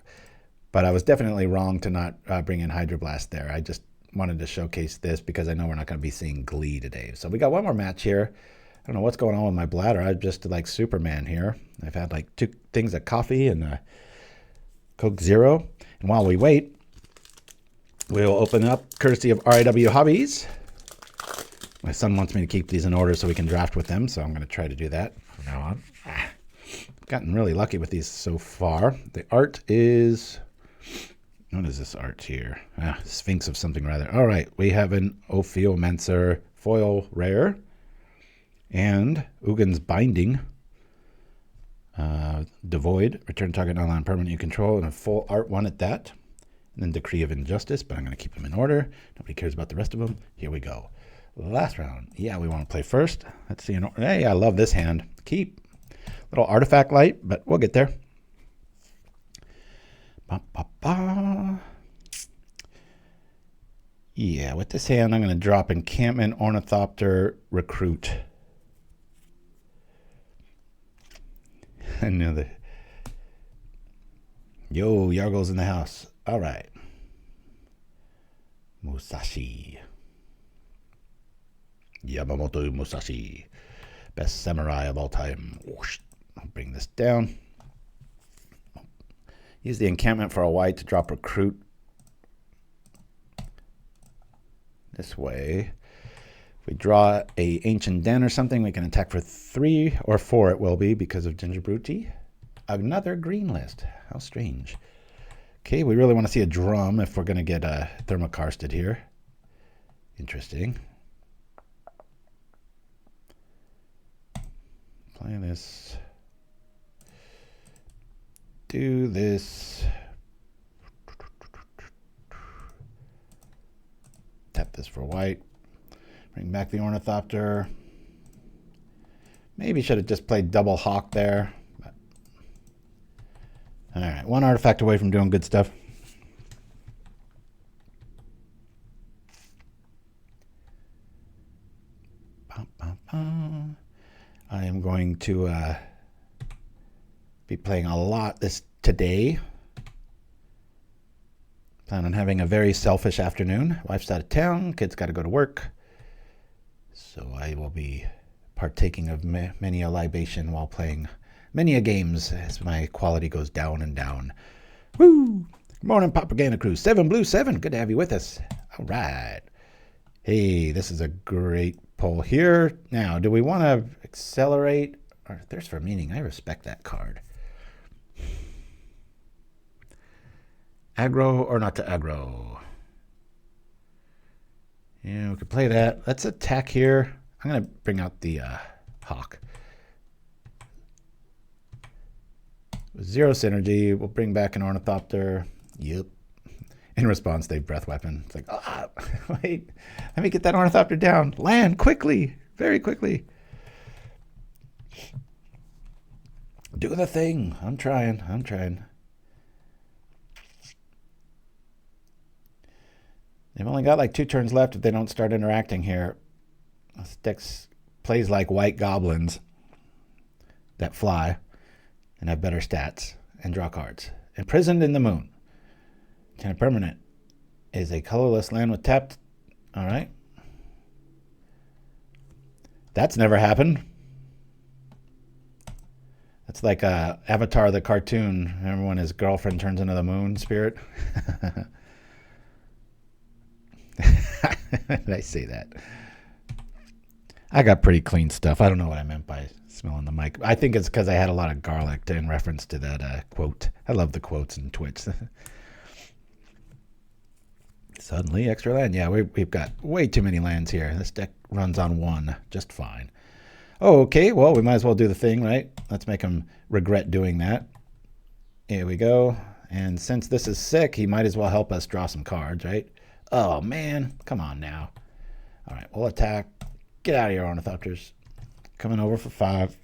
but I was definitely wrong to not bring in Hydroblast there. I just wanted to showcase this because I know we're not going to be seeing Glee today. So we got one more match here. I don't know what's going on with my bladder. I'm just like Superman here. I've had like 2 things of coffee and Coke Zero. And while we wait, we'll open up courtesy of RIW Hobbies. My son wants me to keep these in order so we can draft with them, so I'm going to try to do that from now on. I've gotten really lucky with these so far. The art is... What is this art here? Sphinx of something rather. All right, we have an Ophiomancer foil rare and Ugin's Binding. Devoid. Return target online permanent you control and a full art one at that. And then Decree of Injustice, but I'm going to keep them in order. Nobody cares about the rest of them. Here we go. Last round. Yeah, we want to play first. Let's see. Hey, I love this hand. Keep. Little artifact light, but we'll get there. Ba, ba, ba. Yeah, with this hand, I'm going to drop Encampment, Ornithopter, Recruit. I knew that. Yo, Yargle's in the house. All right. Musashi. Yamamoto Musashi. Best samurai of all time. I'll bring this down. Use the encampment for a white to drop recruit. This way. If we draw a Ancient Den or something, we can attack for 3 or 4 it will be because of Gingerbrute. Another green list. How strange. Okay, we really want to see a drum if we're going to get a Thermokarsted here. Interesting. Play this. Do this. Tap this for white. Bring back the Ornithopter. Maybe should have just played double Hawk there. All right, 1 artifact away from doing good stuff. I am going to be playing a lot today. Plan on having a very selfish afternoon. Wife's out of town, kids got to go to work. So I will be partaking of many a libation while playing many a games as my quality goes down and down. Woo! Good morning, Propaganda Crew. 7 Blue 7. Good to have you with us. All right. Hey, this is a great pull here. Now, do we want to accelerate? Or Thirst for Meaning. I respect that card. Aggro or not to aggro? Yeah, we could play that. Let's attack here. I'm going to bring out the Hawk. 0 synergy. We'll bring back an Ornithopter. Yep. In response, they breath weapon. It's like, wait, let me get that Ornithopter down. Land quickly, very quickly. Do the thing. I'm trying. They've only got like 2 turns left if they don't start interacting here. This deck plays like white goblins that fly and have better stats and draw cards. Imprisoned in the Moon. 10 permanent is a colorless land with tapped. All right. That's never happened. That's like Avatar the cartoon. Remember when his girlfriend turns into the moon spirit? Did I say that? I got pretty clean stuff. I don't know what I meant by smelling the mic. I think it's because I had a lot of garlic in reference to that quote. I love the quotes in Twitch. Suddenly, extra land. Yeah, we've got way too many lands here. This deck runs on 1 just fine. Oh, okay, well, we might as well do the thing, right? Let's make him regret doing that. Here we go. And since this is sick, he might as well help us draw some cards, right? Oh, man. Come on now. All right, we'll attack. Get out of here, Ornithopters. Coming over for 5.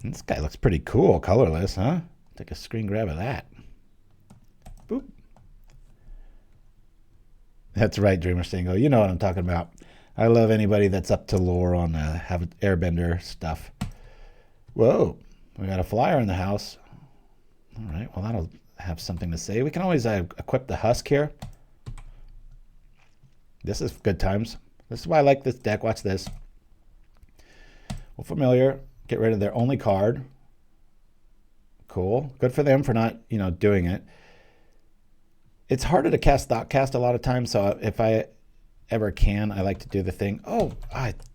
This guy looks pretty cool, colorless, huh? Take a screen grab of that. Boop. That's right, Dreamer Stingo. You know what I'm talking about. I love anybody that's up to lore on have airbender stuff. Whoa, we got a flyer in the house. All right, well, that'll have something to say. We can always equip the Husk here. This is good times. This is why I like this deck. Watch this. Well, Familiar. Get rid of their only card. Cool. Good for them for not, doing it. It's harder to cast Thoughtcast a lot of times, so if I ever can, I like to do the thing. Oh,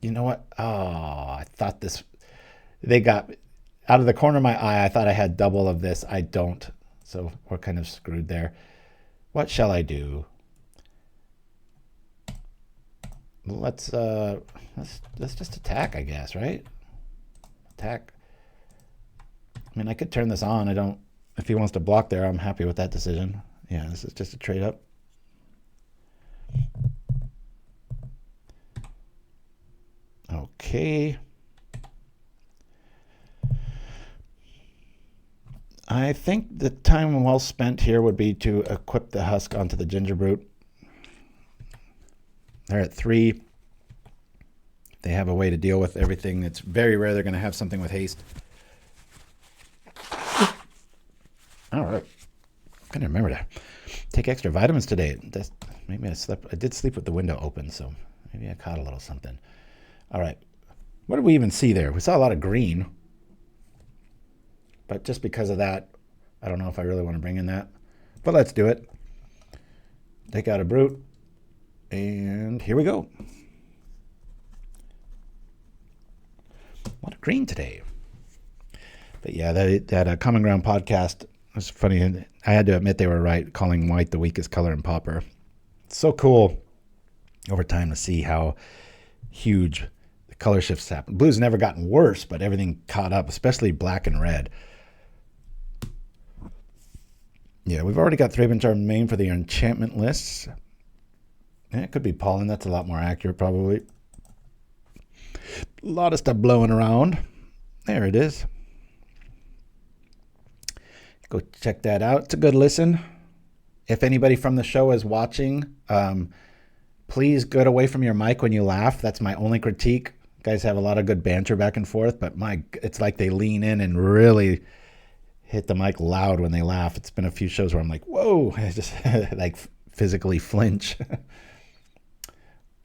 you know what? Oh, I thought they got, out of the corner of my eye, I thought I had double of this. I don't, so we're kind of screwed there. What shall I do? Let's just attack, I guess, right? Attack. I mean, I could turn this on. If he wants to block there, I'm happy with that decision. Yeah, this is just a trade up. Okay. I think the time well spent here would be to equip the Husk onto the Gingerbrute. They're at 3. They have a way to deal with everything. It's very rare they're going to have something with haste. All right. I couldn't remember that. take extra vitamins today. Maybe I did sleep with the window open, so maybe I caught a little something. All right. What did we even see there? We saw a lot of green. But just because of that, I don't know if I really want to bring in that. But let's do it. Take out a Brute. And here we go. A lot of green today. But yeah, that Common Ground podcast was funny. I had to admit they were right, calling white the weakest color in Pauper. It's so cool over time to see how huge the color shifts happen. Blue's never gotten worse, but everything caught up, especially black and red. Yeah, we've already got Thraben Charm main for the enchantment lists. Yeah, it could be pollen. That's a lot more accurate, probably. A lot of stuff blowing around. There it is. Go check that out. It's a good listen. If anybody from the show is watching, please get away from your mic when you laugh. That's my only critique. You guys have a lot of good banter back and forth, but it's like they lean in and really hit the mic loud when they laugh. It's been a few shows where I'm like, whoa, I just like physically flinch.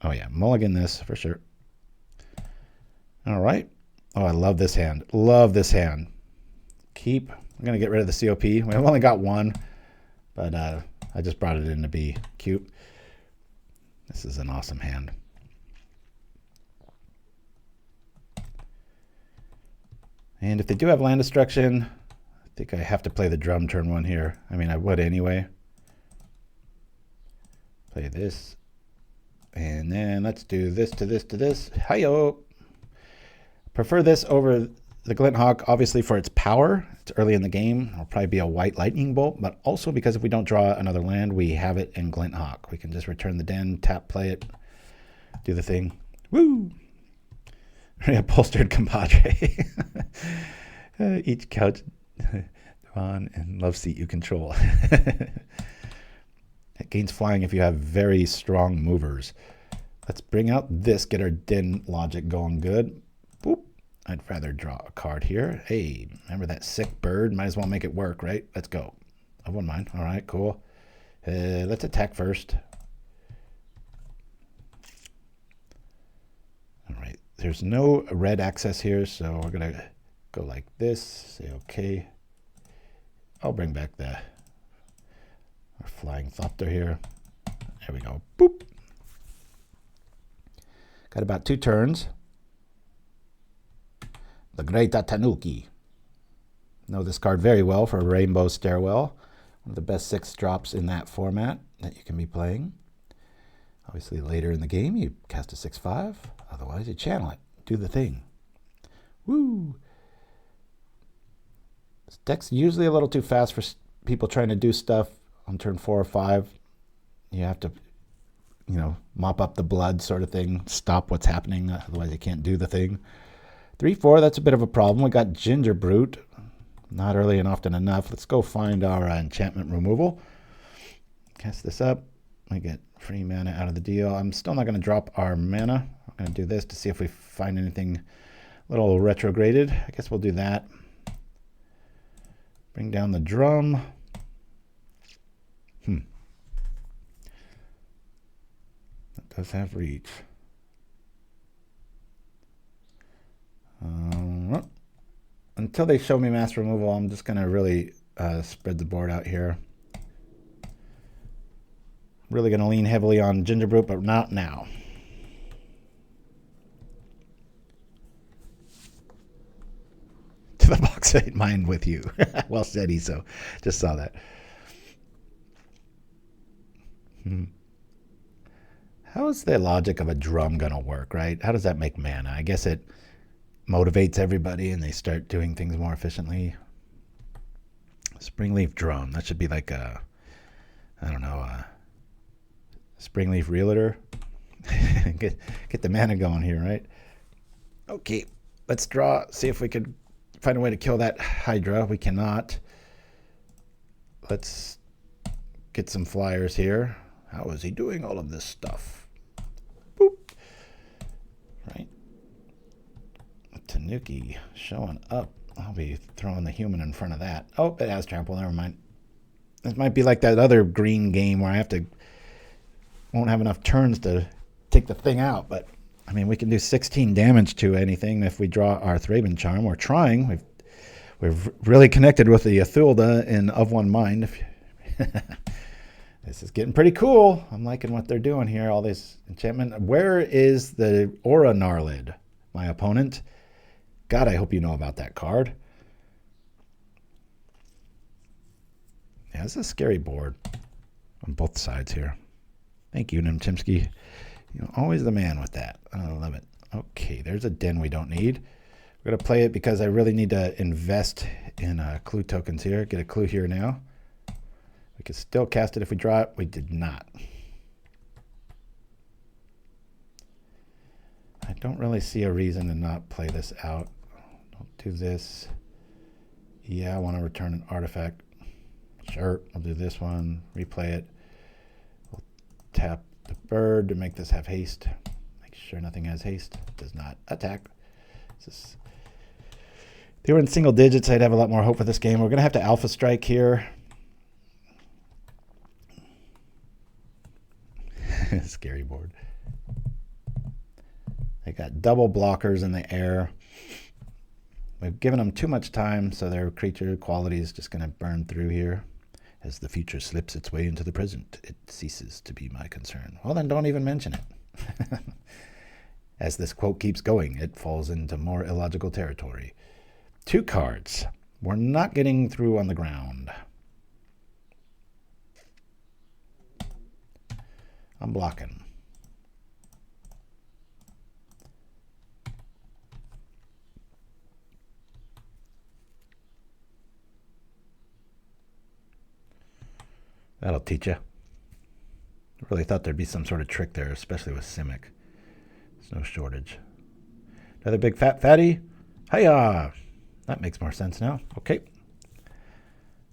Oh yeah, mulligan this for sure. All right. Oh, I love this hand. Love this hand. I'm going to get rid of the COP. We've only got one, but I just brought it in to be cute. This is an awesome hand. And if they do have land destruction, I think I have to play the drum turn one here. I mean, I would anyway. Play this. And then let's do this to this to this. Hi-yo! Prefer this over the Glint Hawk, obviously for its power. It's early in the game. It'll probably be a white lightning bolt, but also because if we don't draw another land, we have it in Glint Hawk. We can just return the den, tap, play it, do the thing. Woo! Reupholstered compadre. Each couch on and love seat you control. It gains flying if you have very strong movers. Let's bring out this, get our den logic going good. Boop. I'd rather draw a card here. Hey, remember that sick bird? Might as well make it work, right? Let's go. I wouldn't mind. All right, cool. Let's attack first. All right. There's no red access here, so we're going to go like this. Say okay. I'll bring back our flying Thopter here. There we go. Boop. Got about 2 turns. The Great Tanuki. Know this card very well for Rainbow Stairwell. One of the best 6 drops in that format that you can be playing. Obviously later in the game you cast a 6/5. Otherwise you channel it. Do the thing. Woo! This deck's usually a little too fast for people trying to do stuff on turn 4 or 5. You have to, mop up the blood sort of thing. Stop what's happening. Otherwise you can't do the thing. 3/4, that's a bit of a problem. We got Gingerbrute. Not early and often enough. Let's go find our enchantment removal. Cast this up. I get free mana out of the deal. I'm still not going to drop our mana. I'm going to do this to see if we find anything a little retrograded. I guess we'll do that. Bring down the drum. That does have reach. Until they show me mass removal, I'm just going to really spread the board out here. Really going to lean heavily on Gingerbrute, but not now. To the bauxite mine with you. Well said, Iso. Just saw that. How is the logic of a drum going to work, right? How does that make mana? I guess it motivates everybody and they start doing things more efficiently. Springleaf Drum. That should be like a, I don't know, a Springleaf Realtor. get the mana going here, right? Okay, let's draw. See if we could find a way to kill that Hydra. We cannot. Let's get some flyers here. How is he doing all of this stuff? Boop. Right. Tanuki showing up. I'll be throwing the human in front of that. Oh, it has trample. Never mind. It might be like that other green game where I won't have enough turns to take the thing out. But, I mean, we can do 16 damage to anything if we draw our Thraben Charm. We're trying. We've really connected with the Athulda in Of One Mind. This is getting pretty cool. I'm liking what they're doing here, all this enchantment. Where is the Aura Gnarlid, my opponent? God, I hope you know about that card. Yeah, this is a scary board on both sides here. Thank you, Chimpskey. You're always the man with that. I love it. Okay, there's a den we don't need. We're going to play it because I really need to invest in clue tokens here. Get a clue here now. We could still cast it if we draw it. We did not. I don't really see a reason to not play this out. Don't do this. Yeah, I want to return an artifact. Sure, I'll do this one. Replay it. We'll tap the bird to make this have haste. Make sure nothing has haste. Does not attack. If they were in single digits, I'd have a lot more hope for this game. We're going to have to Alpha Strike here. Scary board. They got double blockers in the air. We've given them too much time, so their creature quality is just going to burn through here. As the future slips its way into the present, it ceases to be my concern. Well, then don't even mention it. As this quote keeps going, it falls into more illogical territory. 2 cards. We're not getting through on the ground. I'm blocking. That'll teach you. I really thought there'd be some sort of trick there, especially with Simic. There's no shortage. Another big fat fatty. Hiya! That makes more sense now. Okay.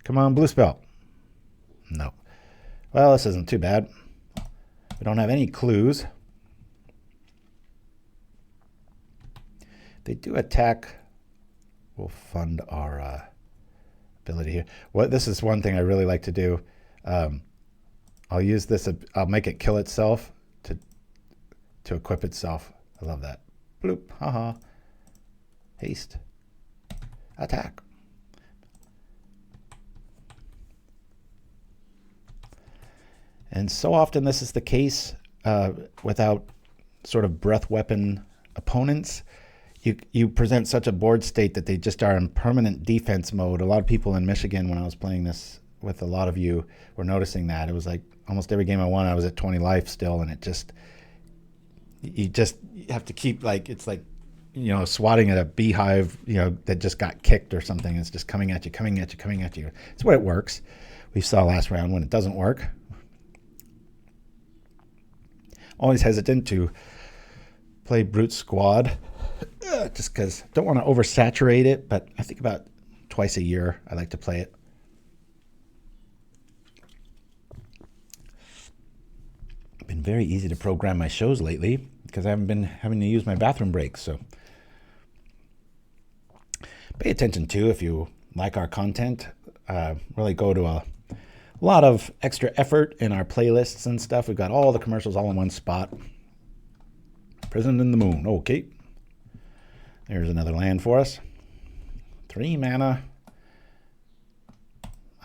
Come on, blue spell. No. Well, this isn't too bad. We don't have any clues. They do attack. We'll fund our ability here. This is one thing I really like to do. I'll use this. I'll make it kill itself to equip itself. I love that. Bloop. Haha. Haste. Attack. And so often this is the case without sort of breath weapon opponents. You present such a board state that they just are in permanent defense mode. A lot of people in Michigan, when I was playing this with a lot of you, were noticing that. It was like almost every game I won, I was at 20 life still, and you have to keep, like, it's like, swatting at a beehive, that just got kicked or something. It's just coming at you, coming at you, coming at you. It's the way it works. We saw last round when it doesn't work. Always hesitant to play Brutesquad, just because I don't want to oversaturate it, but I think about twice a year I like to play it. It's been very easy to program my shows lately because I haven't been having to use my bathroom breaks, so pay attention too if you like our content. Really go to a lot of extra effort in our playlists and stuff. We've got all the commercials all in one spot. Prison in the Moon. Okay. There's another land for us. 3 mana.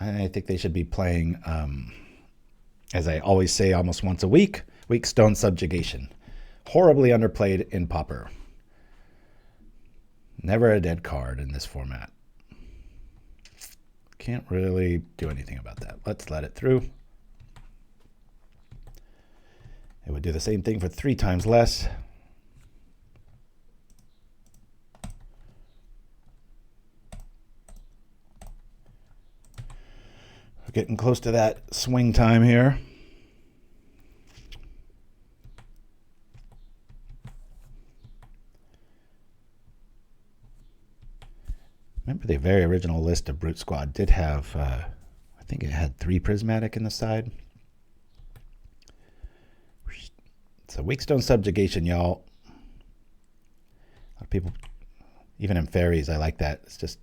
I think they should be playing, as I always say, almost once a week, Weakstone Subjugation. Horribly underplayed in Pauper. Never a dead card in this format. Can't really do anything about that. Let's let it through. It would do the same thing for 3 times less. We're getting close to that swing time here. Remember the very original list of Brutesquad did have, I think it had 3 prismatic in the side. So Weakstone Subjugation, y'all. A lot of people, even in fairies, I like that. It's just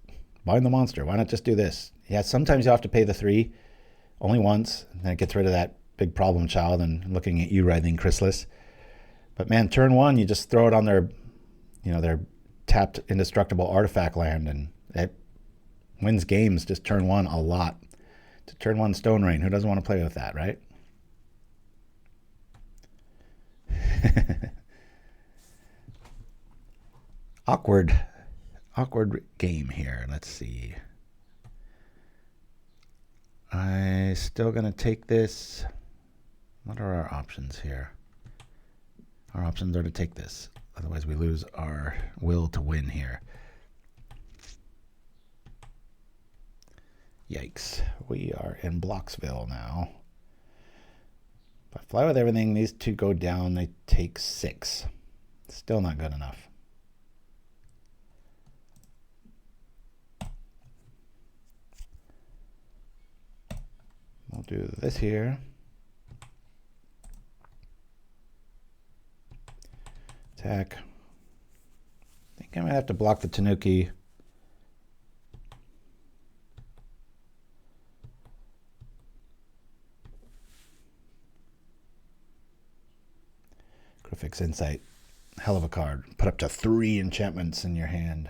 bind the monster. Why not just do this? Yeah, sometimes you have to pay the 3, only once, and then it gets rid of that big problem child and looking at you, Writhing Chrysalis. But man, turn one, you just throw it on their, their tapped indestructible artifact land, and it wins games just turn one a lot. To turn one Stone Rain, who doesn't want to play with that, right? Awkward game here. Let's see. I still gonna take this. What are our options here? Our options are to take this. Otherwise we lose our will to win here. Yikes. We are in Blocksville now. If I fly with everything, these two go down, they take 6. Still not good enough. We'll do this here. Attack. I think I might have to block the Tanuki. Griffith's Insight. Hell of a card. Put up to 3 enchantments in your hand.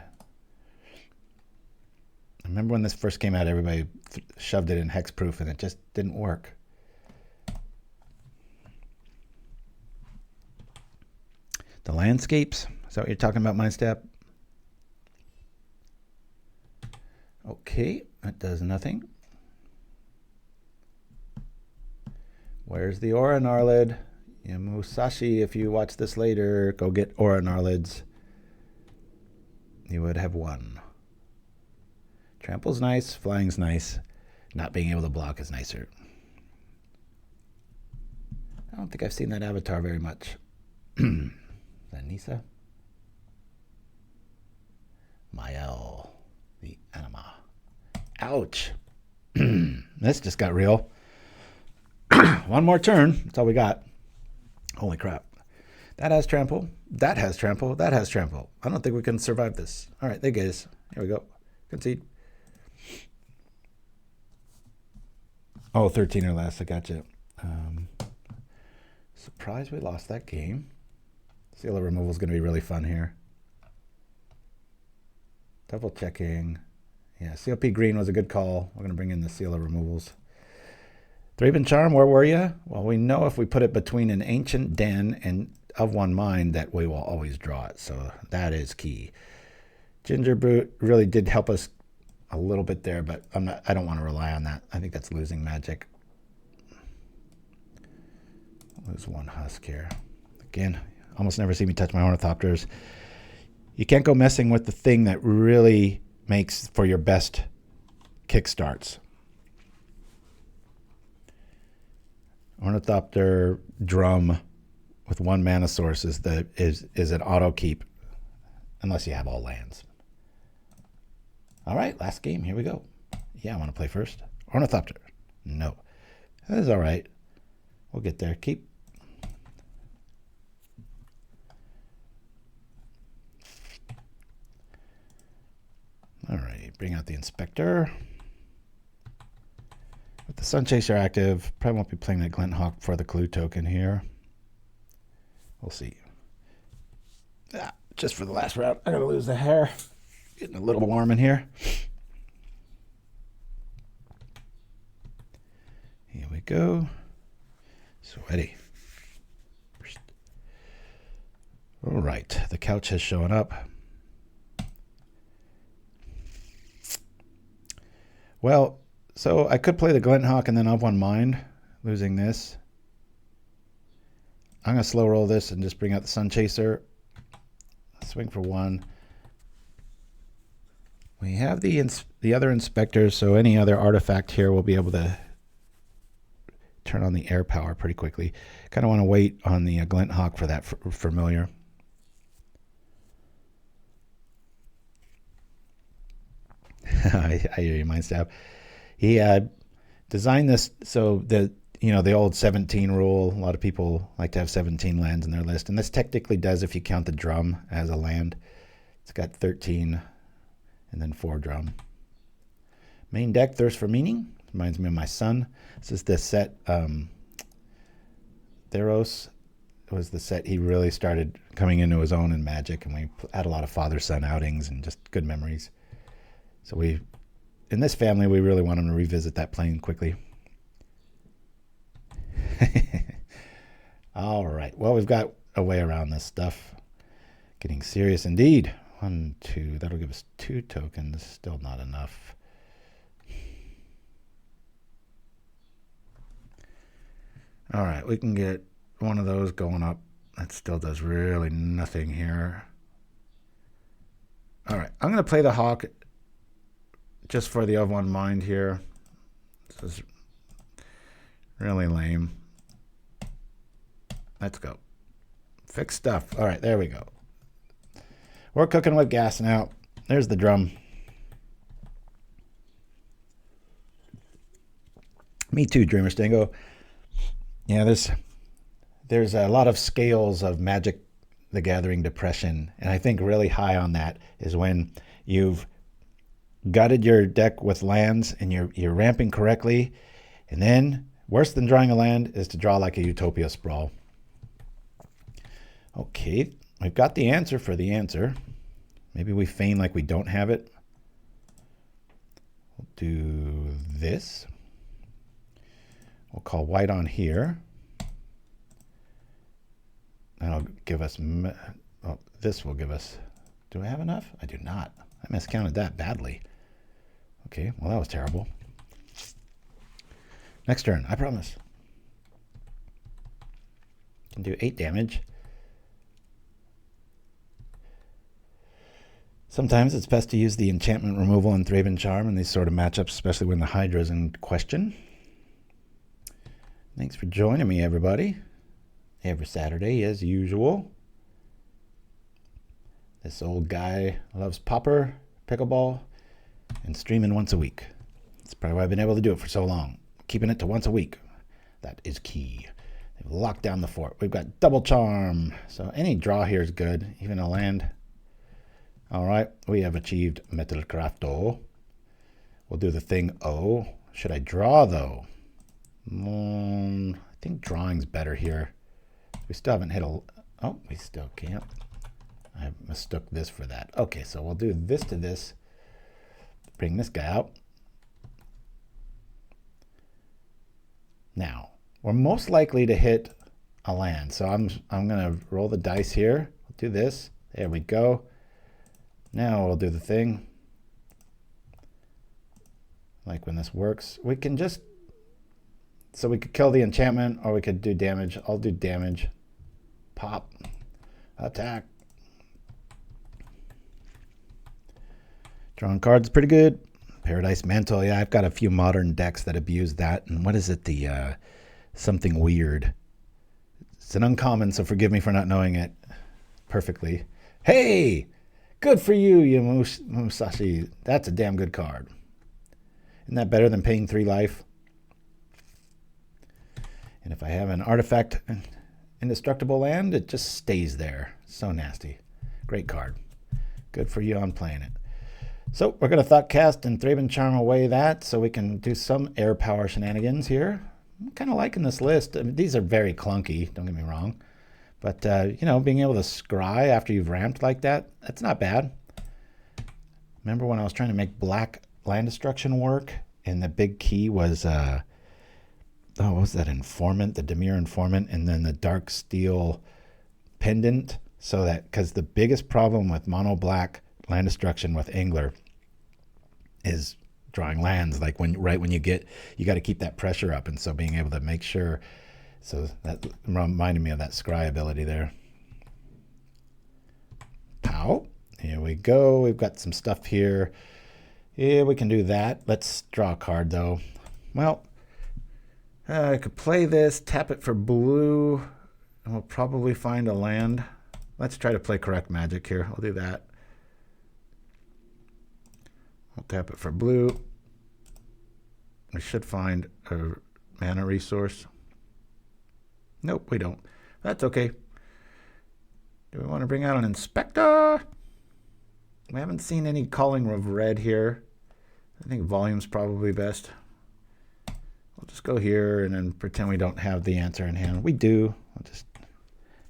I remember when this first came out, everybody shoved it in hexproof and it just didn't work. The landscapes? Is that what you're talking about, Mindstep? Okay, that does nothing. Where's the Aura Narlid? Musashi, if you watch this later, go get Aura Narlids. You would have won. Trample's nice, flying's nice. Not being able to block is nicer. I don't think I've seen that avatar very much. Zanisa? Mael, the anima. Ouch. This just got real. One more turn. That's all we got. Holy crap. That has trample. That has trample. That has trample. I don't think we can survive this. All right, there goes. Here we go. Concede. Oh, 13 or less. I got you. Surprised we lost that game. Sealer removal is going to be really fun here. Double checking. Yeah, CLP green was a good call. We're going to bring in the Sealer removals. Thraben Charm, where were you? Well, we know if we put it between an Ancient Den and of one mind that we will always draw it. So that is key. Gingerbrute really did help us a little bit there, but I don't want to rely on that. I think that's losing magic. Lose one Husk here. Again, almost never see me touch my Ornithopters. You can't go messing with the thing that really makes for your best kickstarts. Ornithopter Drum with 1 mana source is an auto keep, unless you have all lands. All right, last game. Here we go. Yeah, I want to play first. Ornithopter. No. That is all right. We'll get there. Keep. All right, bring out the Inspector. With the Sunchaser active, probably won't be playing that Glint Hawk for the clue token here. We'll see. Just for the last round, I'm going to lose the hair. Getting a little warm in here. Here we go. Sweaty. All right, the couch has shown up. Well, so I could play the Glint Hawk and then up one mind, losing this. I'm going to slow roll this and just bring out the Sunchaser. Swing for 1. We have the other inspectors, so any other artifact here will be able to turn on the air power pretty quickly. Kind of want to wait on the Glint Hawk for that familiar. I hear you, Mindstab. He designed this so the old 17 rule. A lot of people like to have 17 lands in their list, and this technically does if you count the drum as a land. It's got 13 and then 4 drum. Main deck, Thirst for Meaning. Reminds me of my son. This is the set, Theros. It was the set he really started coming into his own in Magic, and we had a lot of father-son outings and just good memories. So in this family, we really want him to revisit that plane quickly. All right. Well, we've got a way around this stuff. Getting serious indeed. 1, 2. That'll give us 2 tokens. Still not enough. All right. We can get one of those going up. That still does really nothing here. All right. I'm going to play the Hawk just for the of one mind here. This is really lame. Let's go. Fix stuff. All right, there we go. We're cooking with gas now. There's the drum. Me too, Dreamer Stingo. Yeah, there's a lot of scales of Magic the Gathering depression, and I think really high on that is when you've gutted your deck with lands and you're ramping correctly, and then worse than drawing a land is to draw like a Utopia Sprawl. Okay, we've got the answer for the answer. Maybe we feign like we don't have it. We'll do this. We'll call white on here. That'll give us, oh, this will give us, do I have enough? I do not. I miscounted that badly. Okay, well that was terrible. Next turn, I promise. Can do 8 damage. Sometimes it's best to use the enchantment removal and Thraben Charm in these sort of matchups, especially when the Hydra is in question. Thanks for joining me, everybody. Every Saturday, as usual. This old guy loves Pauper, pickleball, and streaming once a week. That's probably why I've been able to do it for so long. Keeping it to once a week. That is key. They've locked down the fort. We've got double charm. So any draw here is good, even a land. All right, we have achieved Metalcrafto. We'll do the thing O. Should I draw, though? I think drawing's better here. We still haven't hit a... Oh, we still can't. I mistook this for that. Okay, so we'll do this to this. Bring this guy out. Now, we're most likely to hit a land. So I'm going to roll the dice here. We'll do this. There we go. Now we'll do the thing. Like when this works. We can just... So we could kill the enchantment or we could do damage. I'll do damage. Pop. Attack. Drawing cards pretty good. Paradise Mantle. Yeah, I've got a few modern decks that abuse that. And what is it? The something weird. It's an uncommon, so forgive me for not knowing it perfectly. Hey! Good for you, Musashi. That's a damn good card. Isn't that better than paying 3 life? And if I have an artifact indestructible land, it just stays there. So nasty. Great card. Good for you on playing it. So we're going to Thoughtcast and Thraben Charm away that so we can do some air power shenanigans here. I'm kind of liking this list. I mean, these are very clunky, don't get me wrong. But, you know, being able to scry after you've ramped like that, that's not bad. Remember when I was trying to make black land destruction work and the big key was, what was that, Informant, the Demir Informant, and then the Dark Steel Pendant? So that, because the biggest problem with mono black land destruction with Angler is drawing lands. Like right when you got to keep that pressure up. And so being able to make sure, so that reminded me of that scry ability there. Pow. Here we go. We've got some stuff here. Yeah, we can do that. Let's draw a card though. Well, I could play this, tap it for blue, and we'll probably find a land. Let's try to play correct magic here. I'll do that. I'll tap it for blue. We should find a mana resource. Nope, we don't. That's okay. Do we want to bring out an Inspector? We haven't seen any calling of red here. I think volume's probably best. We'll just go here and then pretend we don't have the answer in hand. We do. I'll just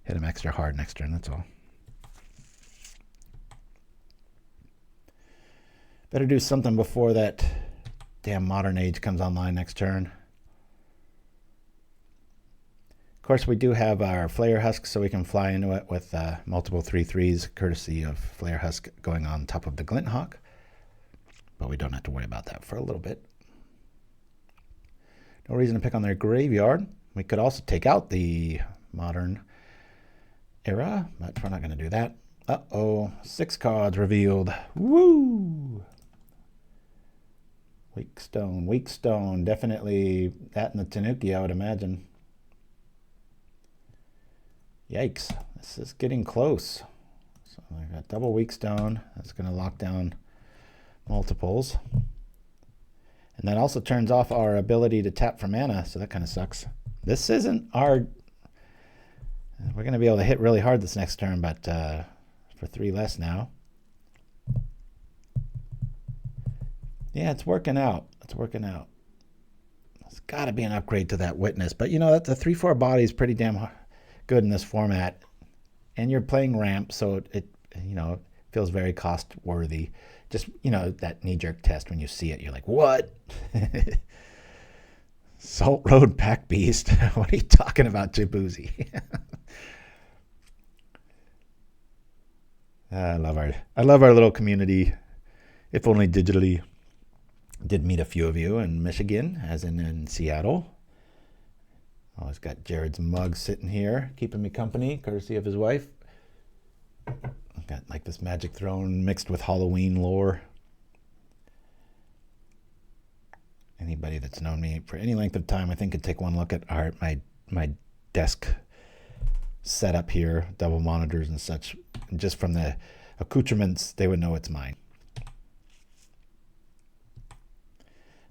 hit him extra hard next turn, that's all. Better do something before that damn Modern Age comes online next turn. Of course, we do have our Flayer Husk, so we can fly into it with multiple 3/3s, courtesy of Flayer Husk going on top of the Glint Hawk. But we don't have to worry about that for a little bit. No reason to pick on their graveyard. We could also take out the Modern Era, but we're not going to do that. Uh-oh, 6 cards revealed. Woo! Weak stone. Definitely that and the Tanuki, I would imagine. Yikes, this is getting close. So I got double weak stone. That's going to lock down multiples. And that also turns off our ability to tap for mana, so that kind of sucks. This isn't our... We're going to be able to hit really hard this next turn, but for 3 less now. Yeah, it's working out. It's working out. It's got to be an upgrade to that Witness. But, you know, the 3/4 body is pretty damn good in this format. And you're playing ramp, so it you know, feels very cost worthy. Just, you know, that knee-jerk test when you see it, you're like, what? Salt Road Pack Beast? What are you talking about, Jaboozy? I love our little community, if only digitally. Did meet a few of you in Michigan, as in Seattle. Always got Jared's mug sitting here, keeping me company, courtesy of his wife. I've got like this Magic Throne mixed with Halloween lore. Anybody that's known me for any length of time, I think, could take one look at my desk setup here, double monitors and such. And just from the accoutrements, they would know it's mine.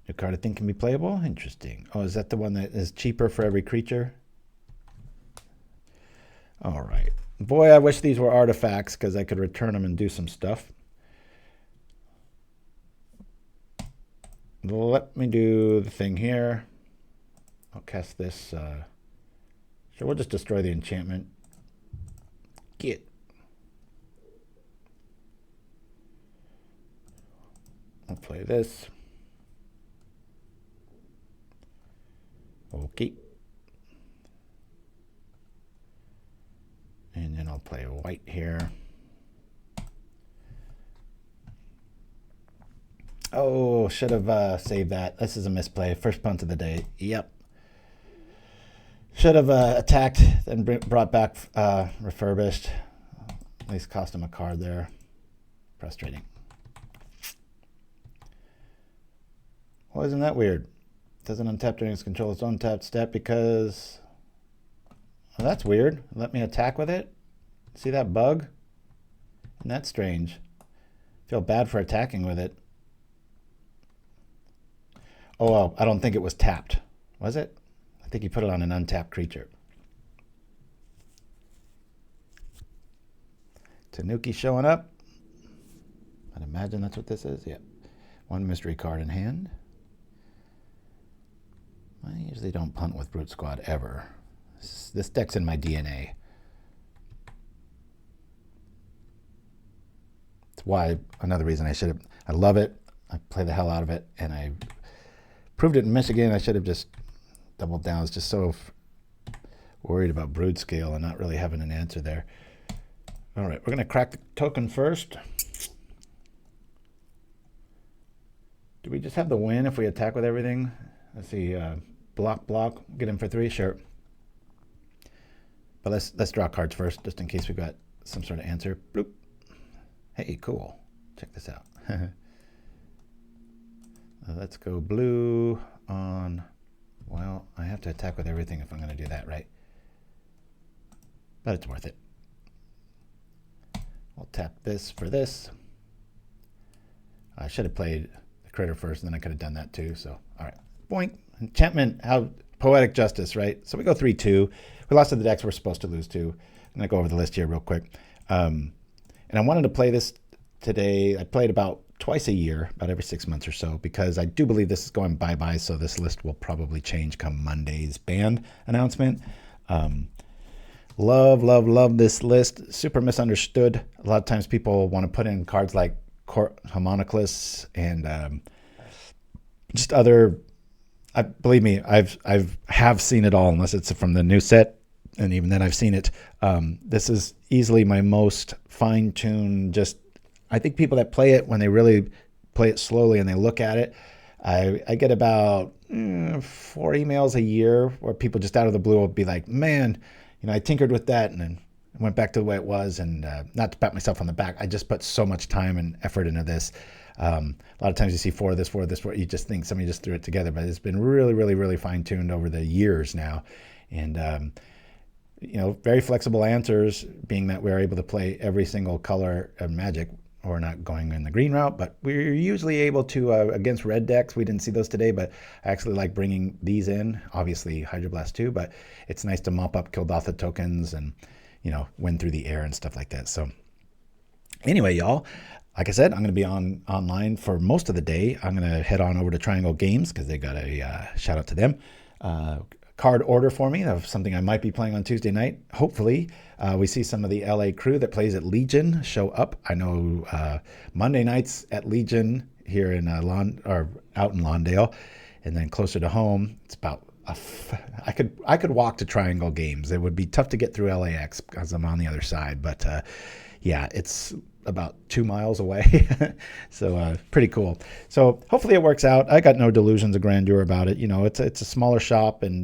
New card I think can be playable? Interesting. Oh, is that the one that is cheaper for every creature? All right. Boy, I wish these were artifacts because I could return them and do some stuff. Let me do the thing here. I'll cast this. Sure, we'll just destroy the enchantment. Get. I'll play this. Okay. And then I'll play white here. Oh, should have saved that. This is a misplay. First punt of the day. Yep. Should have attacked and brought back Refurbished. At least cost him a card there. Frustrating. Well, isn't that weird? Doesn't untap during its control its own tapped step because... Well, that's weird. Let me attack with it. See that bug? Isn't that strange? Feel bad for attacking with it. Oh, well, I don't think it was tapped. Was it? I think he put it on an untapped creature. Tanuki showing up. I'd imagine that's what this is. Yep. One mystery card in hand. I usually don't punt with Brutesquad ever. This deck's in my DNA. It's why, another reason I love it. I play the hell out of it, and I proved it in Michigan. I should have just doubled down. I was just so worried about brood scale and not really having an answer there. All right, we're going to crack the token first. Do we just have the win if we attack with everything? Let's see. Block. Get him for 3. Sure. But let's draw cards first, just in case we got some sort of answer. Bloop. Hey, cool. Check this out. Let's go blue on... Well, I have to attack with everything if I'm going to do that, right? But it's worth it. We'll tap this for this. I should have played the critter first, and then I could have done that too. So, all right. Boink. Enchantment. How poetic justice, right? So we go 3-2. We lost to the decks we're supposed to lose to. I'm going to go over the list here real quick. And I wanted to play this today. I play it about twice a year, about every 6 months or so, because I do believe this is going bye-bye, so this list will probably change come Monday's ban announcement. Love this list. Super misunderstood. A lot of times people want to put in cards like Homunculus and just other. Believe me, I've seen it all, unless it's from the new set, and even then I've seen it. This is easily my most fine-tuned. Just I think people that play it, when they really play it slowly and they look at it, I get about 4 emails a year where people just out of the blue will be like, man, I tinkered with that and then went back to the way it was. And not to pat myself on the back, I just put so much time and effort into this. A lot of times you see 4 of this, 4 of this, 4, you just think somebody just threw it together, but it's been really fine-tuned over the years now. And, very flexible answers, being that we're able to play every single color of Magic. We're not going in the green route, but we're usually able to, against red decks, we didn't see those today, but I actually like bringing these in, obviously Hydroblast too, but it's nice to mop up Kildotha tokens and, win through the air and stuff like that. So anyway, y'all, like I said, I'm going to be online for most of the day. I'm going to head on over to Triangle Games because they got a shout out to them. Card order for me of something I might be playing on Tuesday night. Hopefully, we see some of the LA crew that plays at Legion show up. I know Monday nights at Legion here in out in Lawndale, and then closer to home, it's about I could walk to Triangle Games. It would be tough to get through LAX because I'm on the other side, but yeah, it's about 2 miles away. So pretty cool. So hopefully it works out. I got no delusions of grandeur about it. It's a smaller shop, and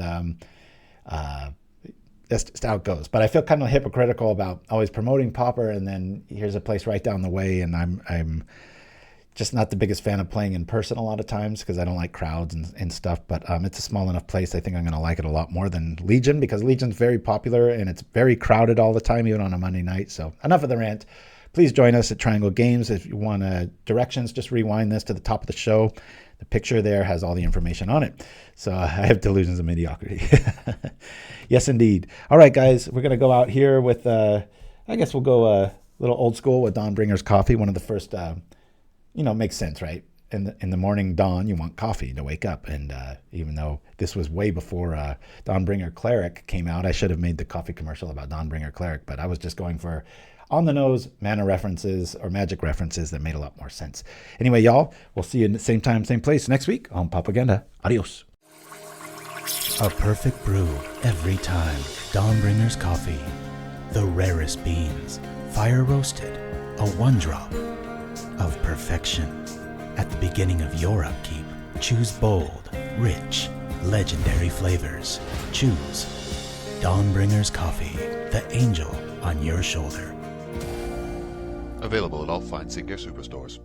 that's just how it goes. But I feel kind of hypocritical about always promoting Pauper, and then here's a place right down the way, and I'm just not the biggest fan of playing in person a lot of times because I don't like crowds and stuff. But it's a small enough place. I think I'm going to like it a lot more than Legion, because Legion's very popular and it's very crowded all the time, even on a Monday night. So enough of the rant. Please join us at Triangle Games. If you want directions, just rewind this to the top of the show. The picture there has all the information on it. So I have delusions of mediocrity. Yes, indeed. All right, guys, we're going to go out here with, I guess we'll go a little old school with Dawnbringer's coffee. One of the first, makes sense, right? In the morning dawn, you want coffee to wake up. And even though this was way before Dawnbringer Cleric came out, I should have made the coffee commercial about Dawnbringer Cleric, but I was just going for on-the-nose mana references or Magic references that made a lot more sense. Anyway, y'all, we'll see you in the same time, same place next week on Propaganda. Adios. A perfect brew every time. Dawnbringer's coffee. The rarest beans. Fire roasted. A one drop of perfection. At the beginning of your upkeep, choose bold, rich, legendary flavors. Choose Dawnbringer's coffee. The angel on your shoulder. Available at all fine Sinclair superstores.